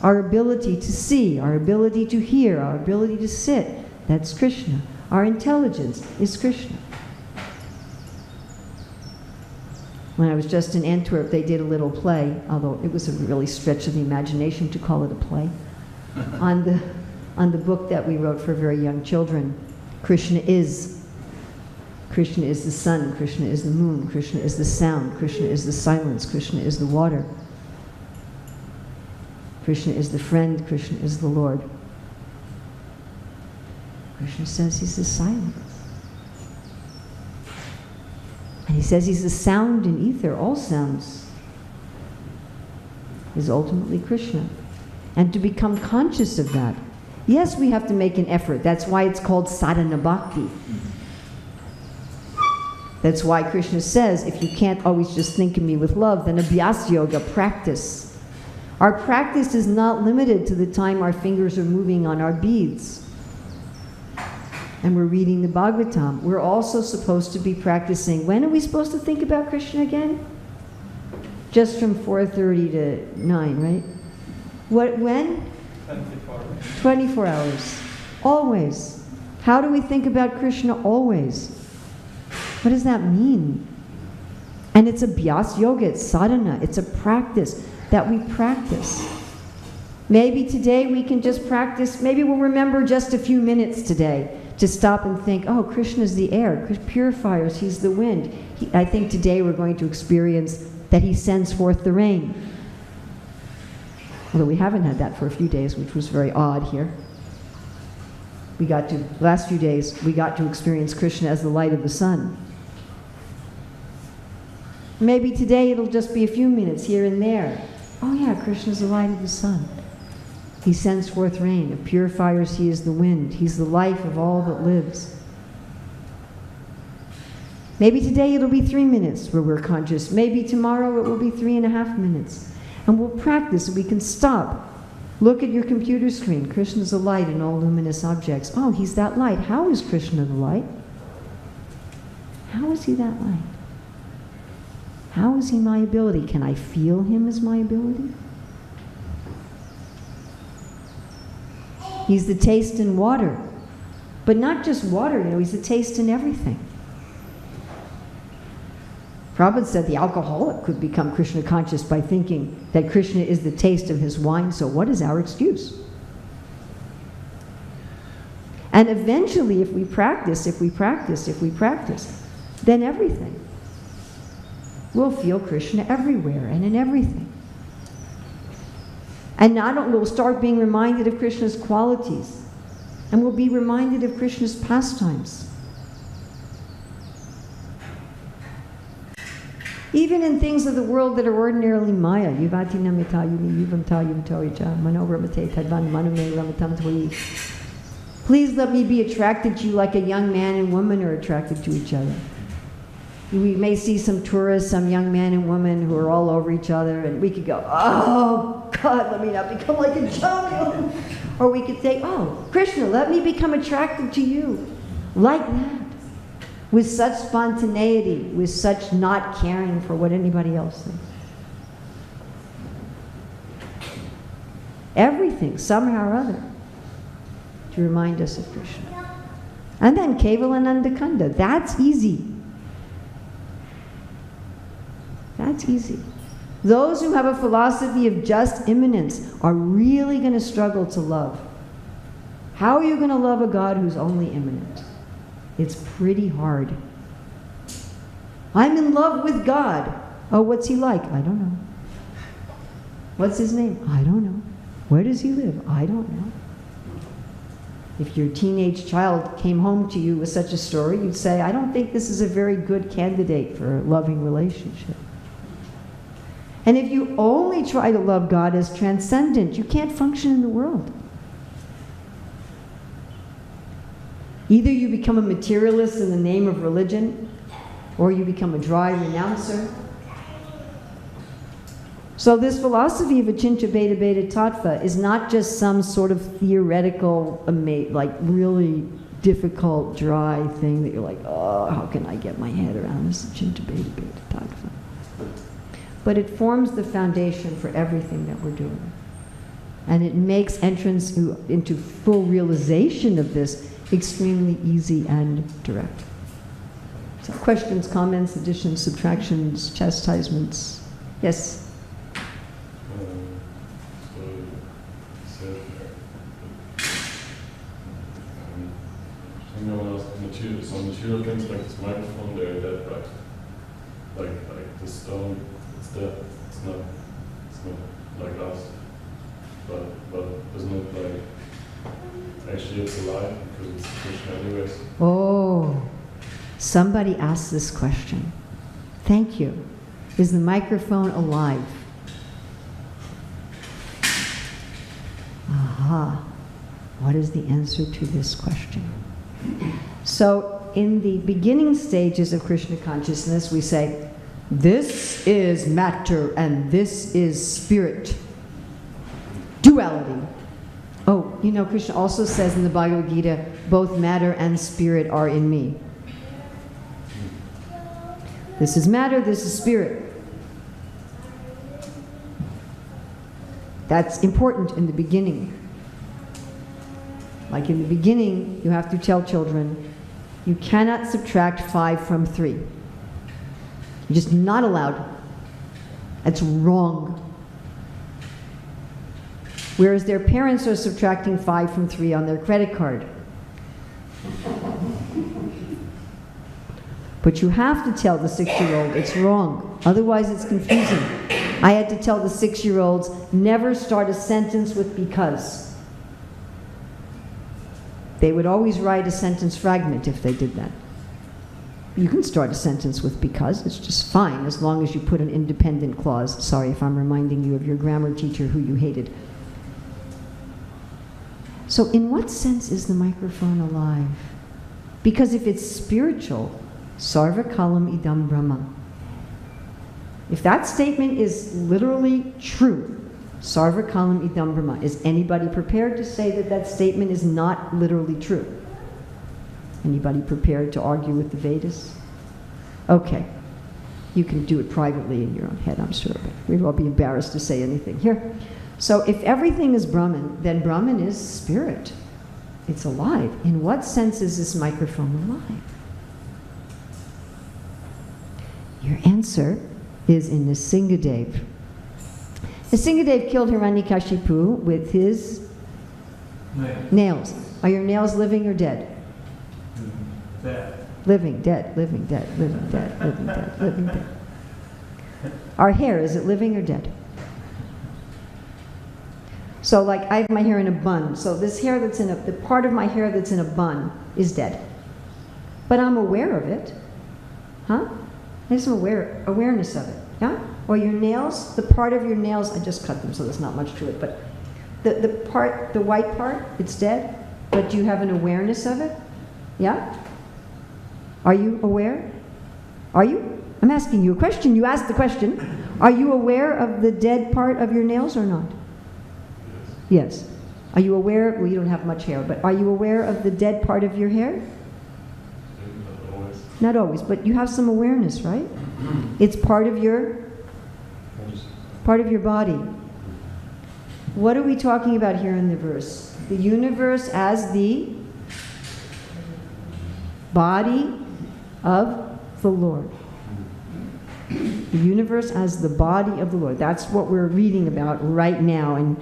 Our ability to see, our ability to hear, our ability to sit, that's Krishna. Our intelligence is Krishna. When I was just in Antwerp, they did a little play, although it was a really stretch of the imagination to call it a play, on the book that we wrote for very young children. Krishna is the sun, Krishna is the moon, Krishna is the sound, Krishna is the silence, Krishna is the water. Krishna is the friend, Krishna is the Lord. Krishna says he's the silence. And he says he's the sound in ether. All sounds is ultimately Krishna. And to become conscious of that, yes, we have to make an effort. That's why it's called sadhana bhakti. That's why Krishna says, if you can't always just think of me with love, then abhyas yoga, practice. Our practice is not limited to the time our fingers are moving on our beads and we're reading the Bhagavatam. We're also supposed to be practicing. When are we supposed to think about Krishna again? Just from 4:30 to 9, right? When? 24 hours. Always. How do we think about Krishna? Always. What does that mean? And it's a Bhyas Yoga, it's sadhana, it's a practice that we practice. Maybe today we can just practice, maybe we'll remember just a few minutes today to stop and think, oh, Krishna's the air, purifiers, he's the wind. I think today we're going to experience that he sends forth the rain. Although we haven't had that for a few days, which was very odd here. Last few days, we got to experience Krishna as the light of the sun. Maybe today it'll just be a few minutes here and there. Oh yeah, Krishna's the light of the sun. He sends forth rain. Of purifiers, he is the wind. He's the life of all that lives. Maybe today it'll be 3 minutes where we're conscious. Maybe tomorrow it will be 3.5 minutes. And we'll practice. We can stop. Look at your computer screen. Krishna's a light in all luminous objects. Oh, he's that light. How is Krishna the light? How is he that light? How is he my ability? Can I feel him as my ability? He's the taste in water. But not just water, he's the taste in everything. Prabhupada said the alcoholic could become Krishna conscious by thinking that Krishna is the taste of his wine, so what is our excuse? And eventually, if we practice, then everything. We'll feel Krishna everywhere and in everything. And we'll start being reminded of Krishna's qualities. And we'll be reminded of Krishna's pastimes. Even in things of the world that are ordinarily Maya. Please let me be attracted to you like a young man and woman are attracted to each other. We may see some tourists, some young man and woman who are all over each other, and we could go, oh, God, let me not become like a jungle. Or we could say, oh, Krishna, let me become attracted to you. Like that. With such spontaneity, with such not caring for what anybody else thinks. Everything, somehow or other, to remind us of Krishna. And then Kevalananda Kanda, that's easy. That's easy. Those who have a philosophy of just immanence are really going to struggle to love. How are you going to love a God who's only immanent? It's pretty hard. I'm in love with God. Oh, what's he like? I don't know. What's his name? I don't know. Where does he live? I don't know. If your teenage child came home to you with such a story, you'd say, I don't think this is a very good candidate for a loving relationship. And if you only try to love God as transcendent, you can't function in the world. Either you become a materialist in the name of religion, or you become a dry renouncer. So this philosophy of Achincha Bheda Bheda Tattva is not just some sort of theoretical, like really difficult, dry thing that you're like, oh, how can I get my head around this Achincha Bheda Bheda Tattva? But it forms the foundation for everything that we're doing. And it makes entrance into full realization of this extremely easy and direct. So questions, comments, additions, subtractions, chastisements? Yes? Some material things like this microphone, they're dead, right? Like the stone, it's dead. It's not like us. But isn't it like actually it's alive because it's Krishna anyways? Oh, somebody asked this question. Thank you. Is the microphone alive? Aha. What is the answer to this question? So, in the beginning stages of Krishna consciousness, we say, this is matter and this is spirit. Duality. Oh, Krishna also says in the Bhagavad Gita, both matter and spirit are in me. This is matter, this is spirit. That's important in the beginning. Like in the beginning, you have to tell children, You cannot subtract 5 from 3. You're just not allowed. That's wrong. Whereas their parents are subtracting 5 from 3 on their credit card. But you have to tell the 6-year-old it's wrong. Otherwise it's confusing. I had to tell the 6-year-olds, never start a sentence with because. They would always write a sentence fragment if they did that. You can start a sentence with because, it's just fine, as long as you put an independent clause. Sorry if I'm reminding you of your grammar teacher who you hated. So in what sense is the microphone alive? Because if it's spiritual, sarva kalam idam brahma. If that statement is literally true, sarva kalam idam brahma, is anybody prepared to say that that statement is not literally true? Anybody prepared to argue with the Vedas? Okay. You can do it privately in your own head, I'm sure, but we'd all be embarrassed to say anything here. So if everything is Brahman, then Brahman is spirit. It's alive. In what sense is this microphone alive? Your answer is in Nrsingadev. Nrsingadev killed Hiranyakashipu with his nails. Are your nails living or dead? Dead. Living, dead, living, dead, living, dead, living, dead, living, dead. Our hair, is it living or dead? So like I have my hair in a bun, so this hair that's in the part of my hair that's in a bun is dead. But I'm aware of it. Huh? There's some awareness of it. Yeah? Or your nails, the part of your nails, I just cut them so there's not much to it, but the part, the white part, it's dead, but do you have an awareness of it? Yeah? Are you aware? Are you? I'm asking you a question. You asked the question. Are you aware of the dead part of your nails or not? Yes. Are you aware? Well, you don't have much hair, but are you aware of the dead part of your hair? Not always. Not always, but you have some awareness, right? It's part of your body. What are we talking about here in the verse? The universe as the body of the Lord. The universe as the body of the Lord. That's what we're reading about right now. And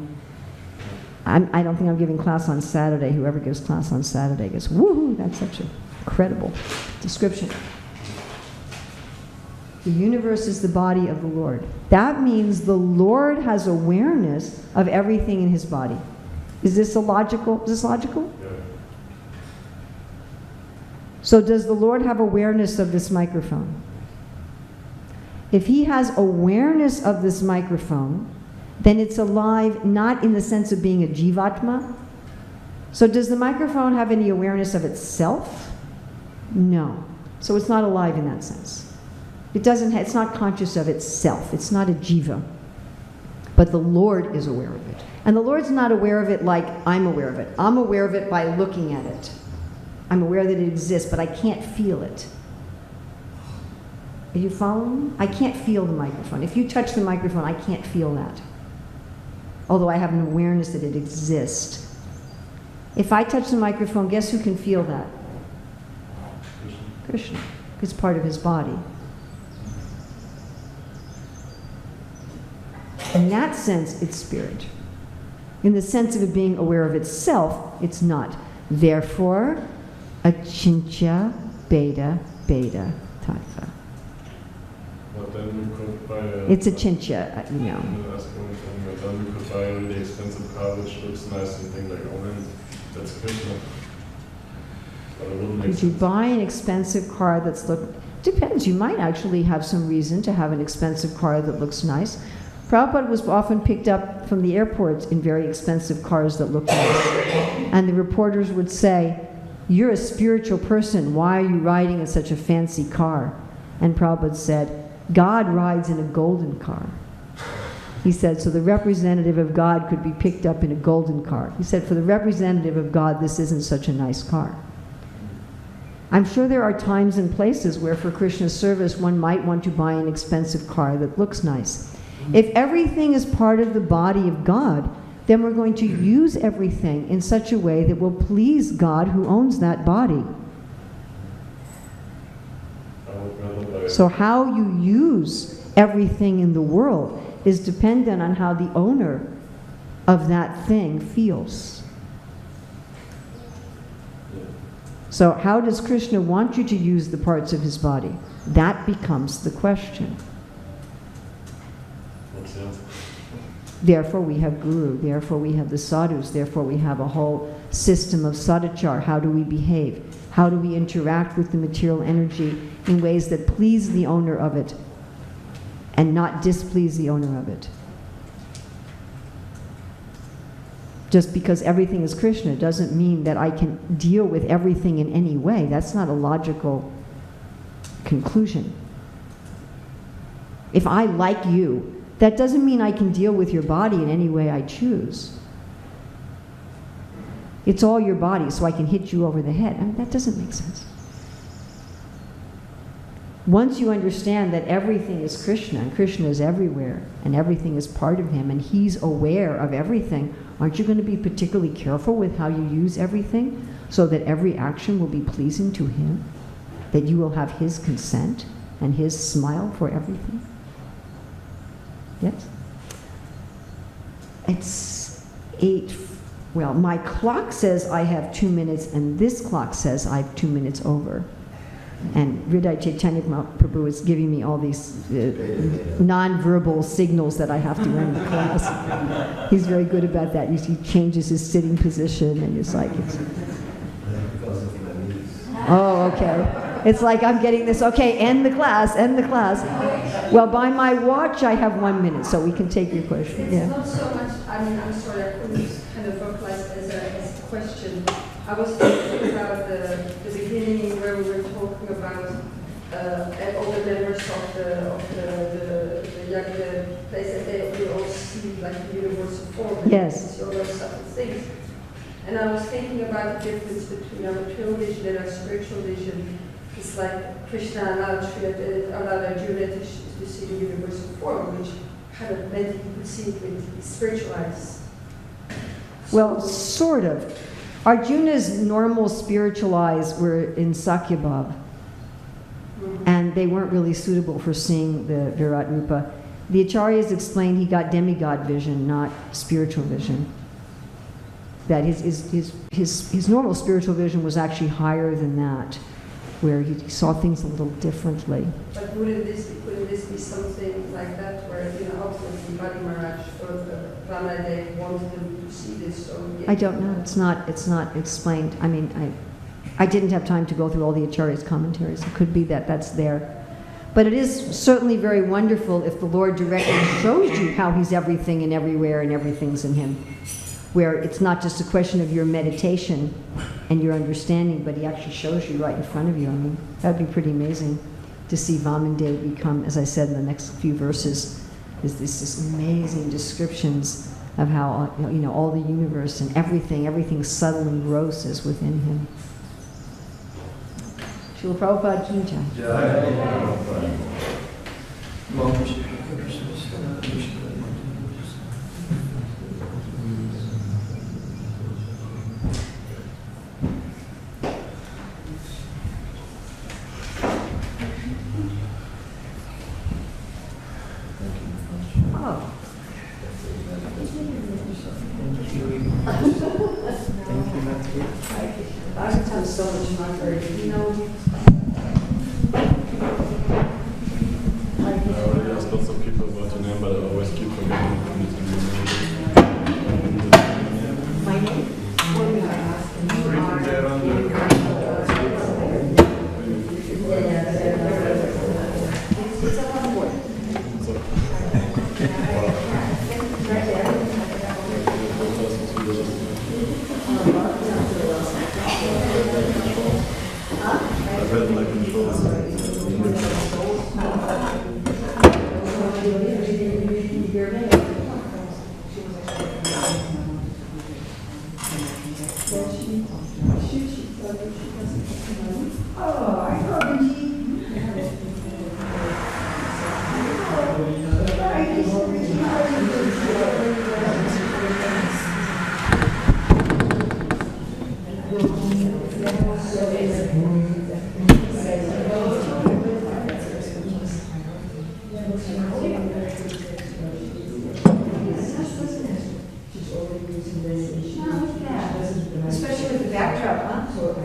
I don't think I'm giving class on Saturday. Whoever gives class on Saturday goes, woohoo, that's such an incredible description. The universe is the body of the Lord. That means the Lord has awareness of everything in his body. Is this logical? Is this logical? Yeah. So does the Lord have awareness of this microphone? If he has awareness of this microphone, then it's alive not in the sense of being a jivatma. So does the microphone have any awareness of itself? No. So it's not alive in that sense. It's not conscious of itself. It's not a jiva. But the Lord is aware of it. And the Lord's not aware of it like I'm aware of it. I'm aware of it by looking at it. I'm aware that it exists, but I can't feel it. Are you following me? I can't feel the microphone. If you touch the microphone, I can't feel that. Although I have an awareness that it exists. If I touch the microphone, guess who can feel that? Krishna. It's part of his body. In that sense, it's spirit. In the sense of it being aware of itself, it's not. Therefore, achintya beta beta tattva. But then you could buy a... It's achintya, you know. Then you could buy a really expensive car which looks nice and think like, oh man, that's Krishna. But it wouldn't make Could you sense. buy an expensive car that's depends, you might actually have some reason to have an expensive car that looks nice. Prabhupada was often picked up from the airport in very expensive cars that look nice. And the reporters would say, you're a spiritual person, why are you riding in such a fancy car? And Prabhupada said, God rides in a golden car. He said, so the representative of God could be picked up in a golden car. He said, for the representative of God, this isn't such a nice car. I'm sure there are times and places where for Krishna's service one might want to buy an expensive car that looks nice. If everything is part of the body of God, then we're going to use everything in such a way that will please God who owns that body. So how you use everything in the world is dependent on how the owner of that thing feels. So how does Krishna want you to use the parts of his body? That becomes the question. Makes sense. Therefore we have guru, therefore we have the sadhus, therefore we have a whole system of sadachar. How do we behave? How do we interact with the material energy in ways that please the owner of it and not displease the owner of it? Just because everything is Krishna doesn't mean that I can deal with everything in any way. That's not a logical conclusion. If I like you, that doesn't mean I can deal with your body in any way I choose. It's all your body, so I can hit you over the head. I mean, that doesn't make sense. Once you understand that everything is Krishna, and Krishna is everywhere, and everything is part of him, and he's aware of everything, aren't you going to be particularly careful with how you use everything so that every action will be pleasing to him? That you will have his consent and his smile for everything? Yes? It's 8. Well, my clock says I have 2 minutes, and this clock says I have 2 minutes over. And Hridaya Chaitanya Mahaprabhu is giving me all these non-verbal signals that I have to end the class. He's very good about that. He changes his sitting position, and it's like, oh, okay. It's like I'm getting this, okay, end the class, end the class. Well, by my watch, I have 1 minute, so we can take your question. It's not so much, I mean, I'm sorry, I couldn't kind of vocalize as a question. I was thinking about the beginning where we were talking about all the members of the Yagya place, that they all see like the universal form. Yes. And all those type of things. And I was thinking about the difference between our material vision and our spiritual vision. It's like Krishna allowed Arjuna to see the universal form, which kind of meant he could see it with his spiritual eyes. Well, sort of. Arjuna's normal spiritual eyes were in Sakyabhav, and they weren't really suitable for seeing the Virat Rupa. The Acharyas explained he got demigod vision, not spiritual vision. That his normal spiritual vision was actually higher than that, where he saw things a little differently. But couldn't this be something like that, where ultimately Bali Maharaj or Ramana wanted him to see this? I don't know. It's not explained. I mean, I didn't have time to go through all the Acharyas' commentaries. It could be that that's there. But it is certainly very wonderful if the Lord directly shows you how he's everything and everywhere and everything's in him, where it's not just a question of your meditation and your understanding, but he actually shows you right in front of you. I mean, that would be pretty amazing to see Vamandev become, as I said in the next few verses, is this amazing descriptions of how all the universe and everything subtle and gross is within him. Srila Prabhupada Ki Jai. Bhagavatam is so much longer. I already asked lots of people about your name, but I always keep forgetting to meet My name? Written there on It's a lot more. I've read like in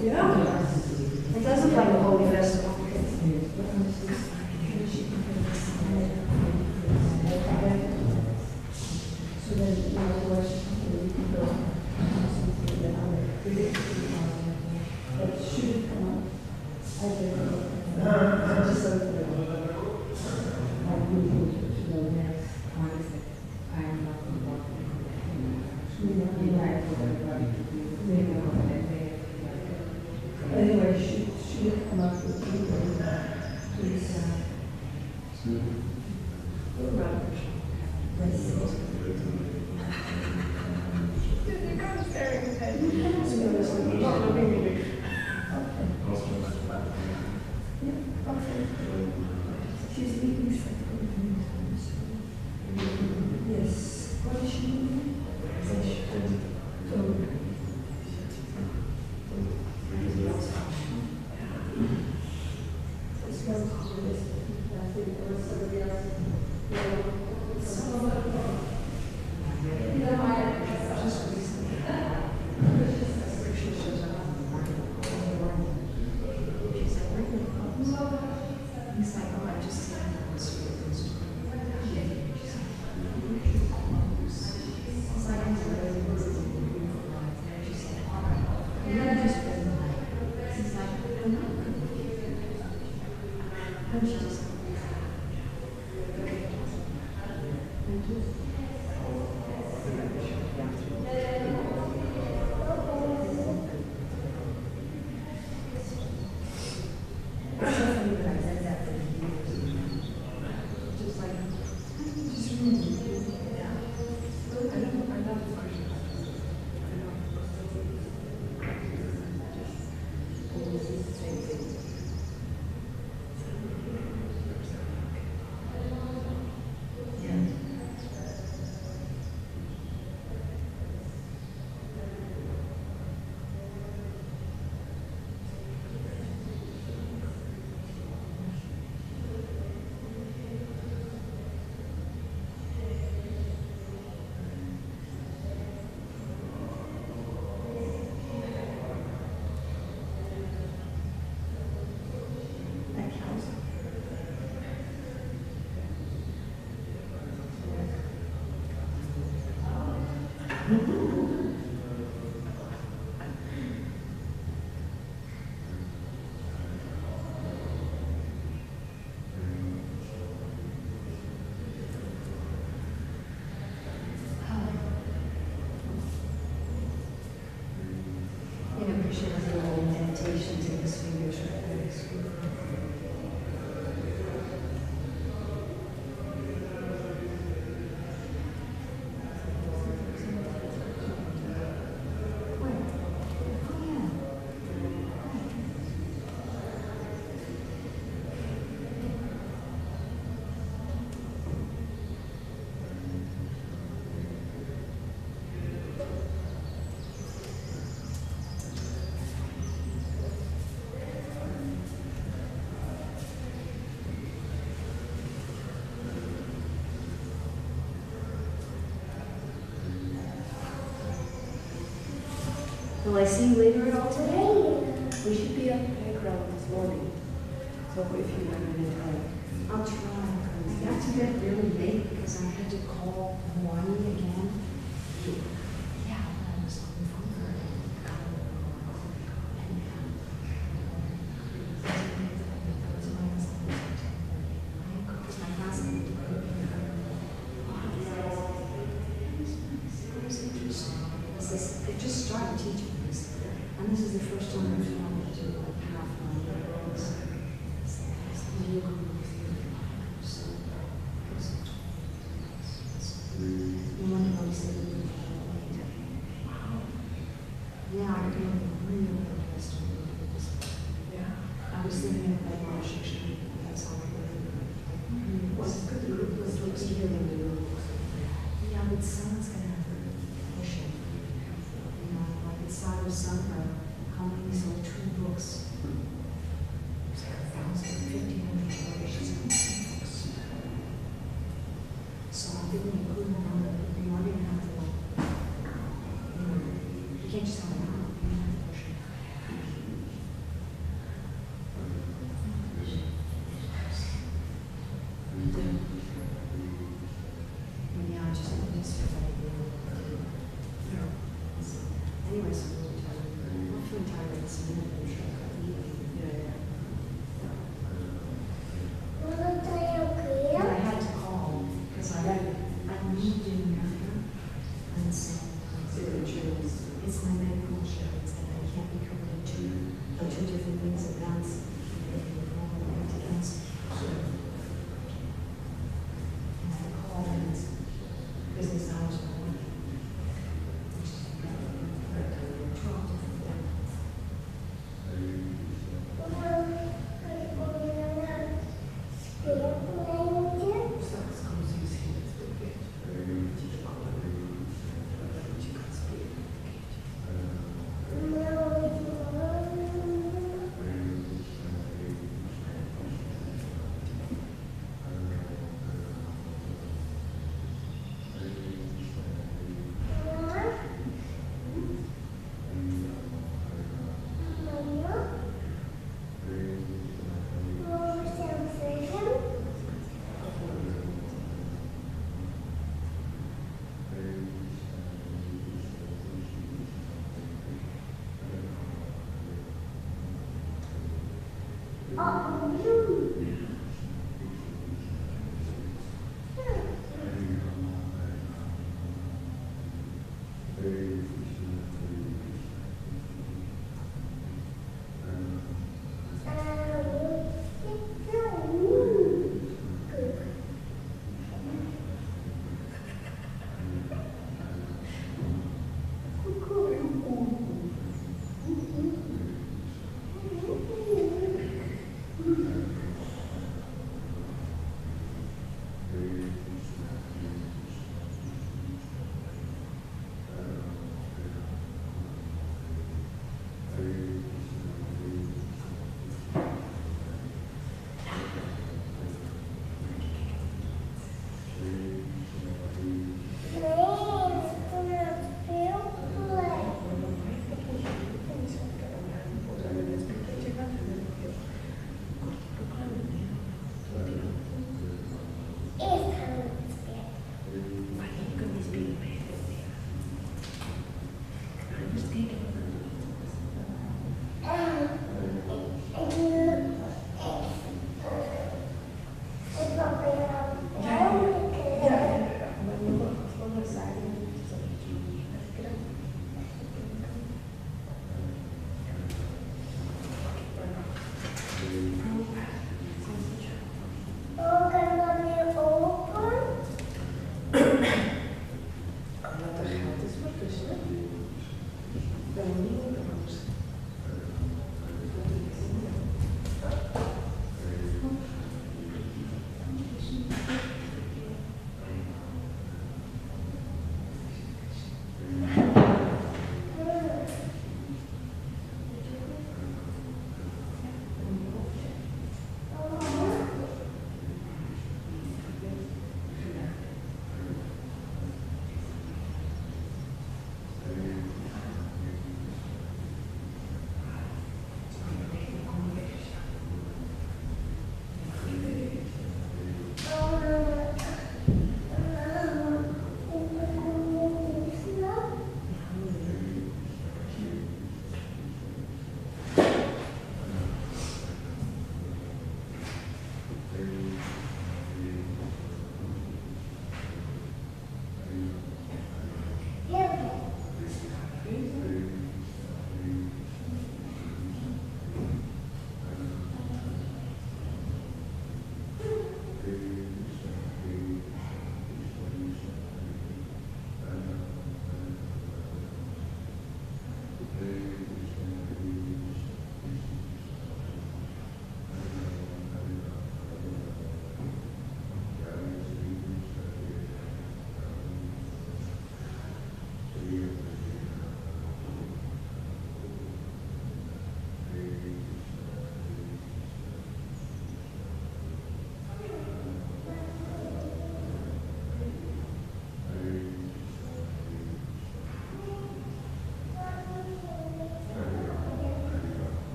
Yeah. It does look like a holy festival. So then, of course, we can go. But should it come up, I don't just so that I really know that honestly, I am not involved anyway, should it come up with you, please, yes. What is she doing? Krishna has a little meditation, take his fingers right there. Will I see you later at all today? We should be up at the crowd this morning. So if you want to I'll try. I got to bed really late because I had to call Hawaii again. Yeah, I was on the phone for they just started teaching this, and this is the first time I've found it to like half my girls. You wonder how he said it. Yeah, I do really interesting. Yeah, I was thinking of that Rosh Hashanah. That's how I learned. Was it good? It was really. Yeah, but someone's gonna have to push it. You know, like it's Sadhu Sangha, how many sold 2 books? It's like 1,000, 1,500 books. So I'm giving you a good number. You are going to have to, you can't just have it out. You have to push it.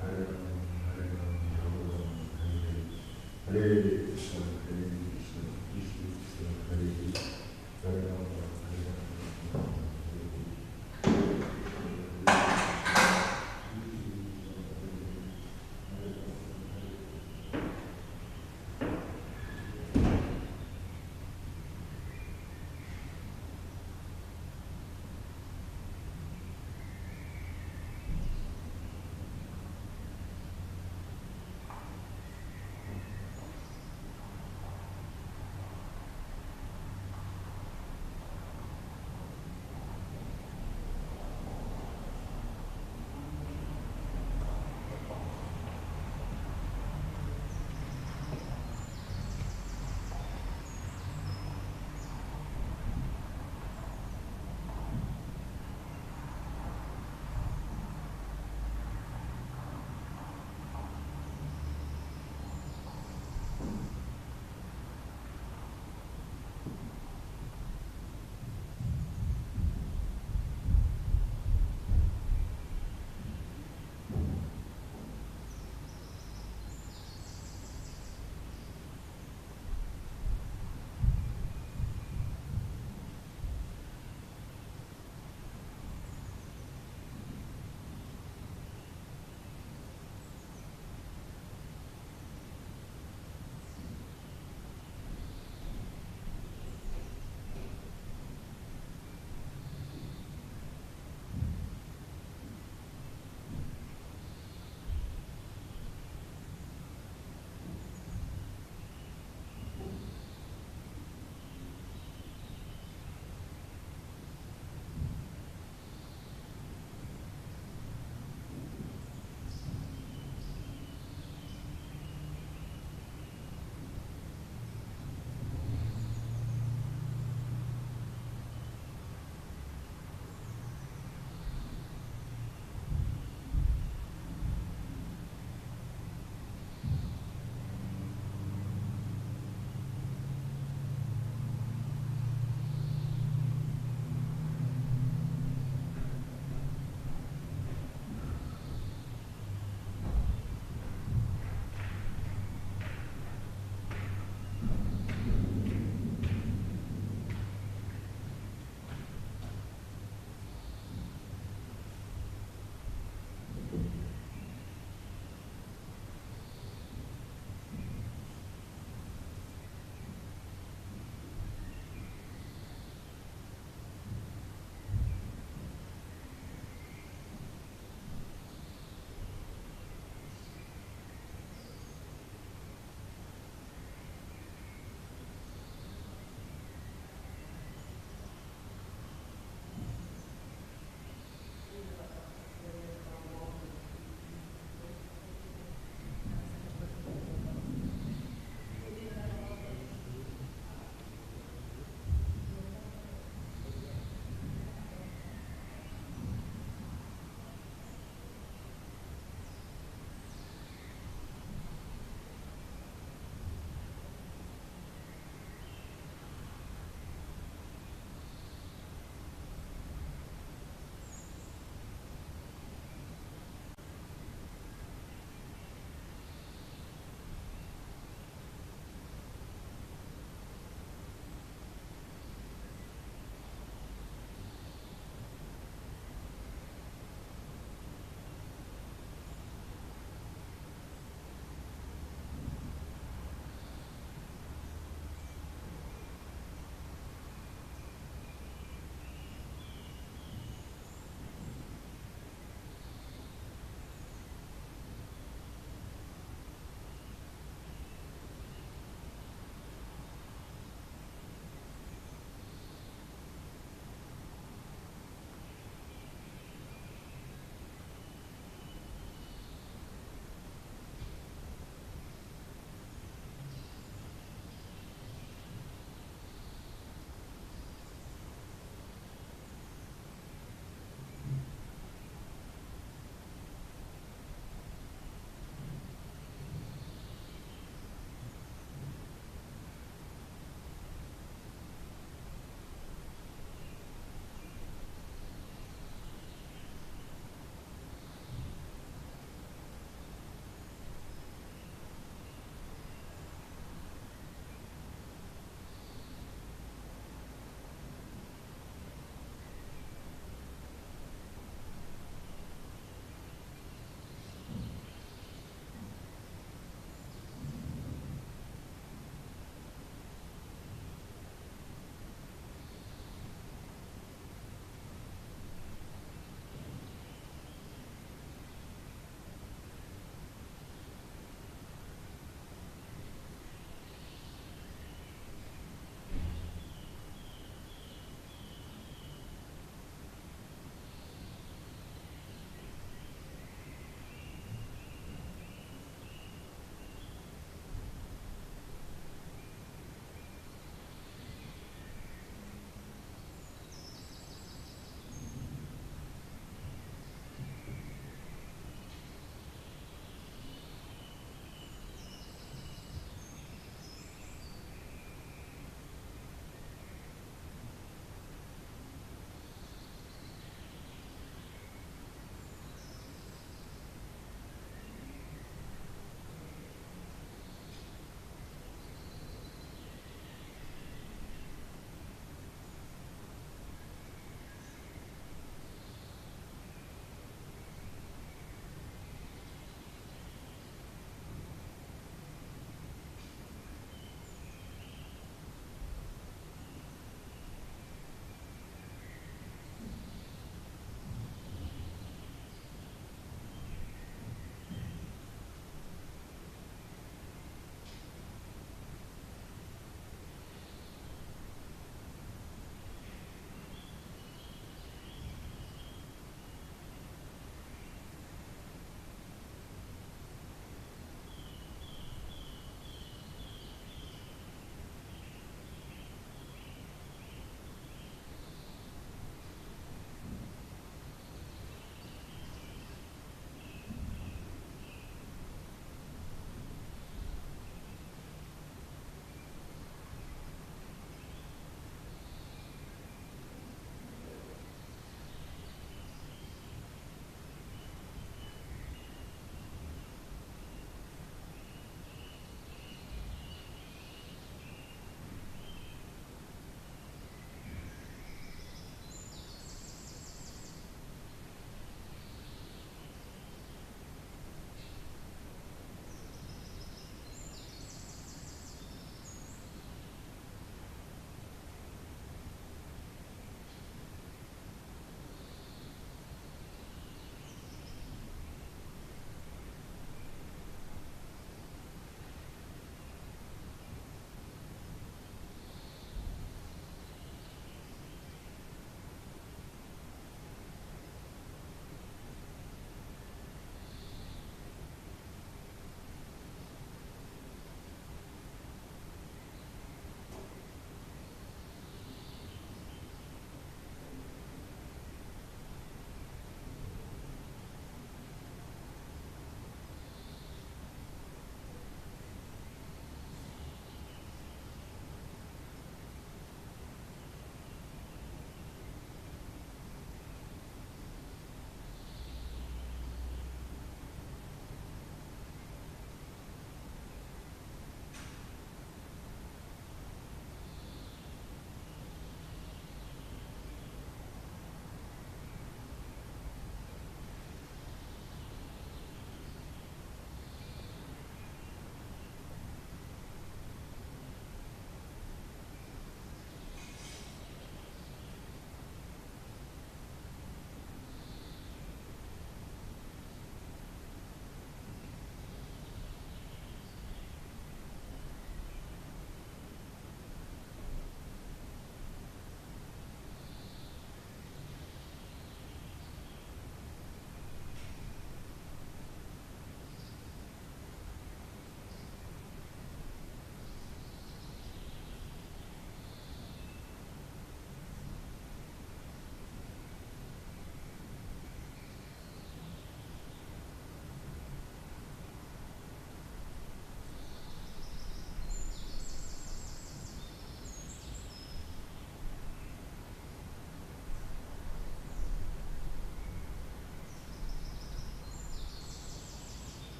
Hare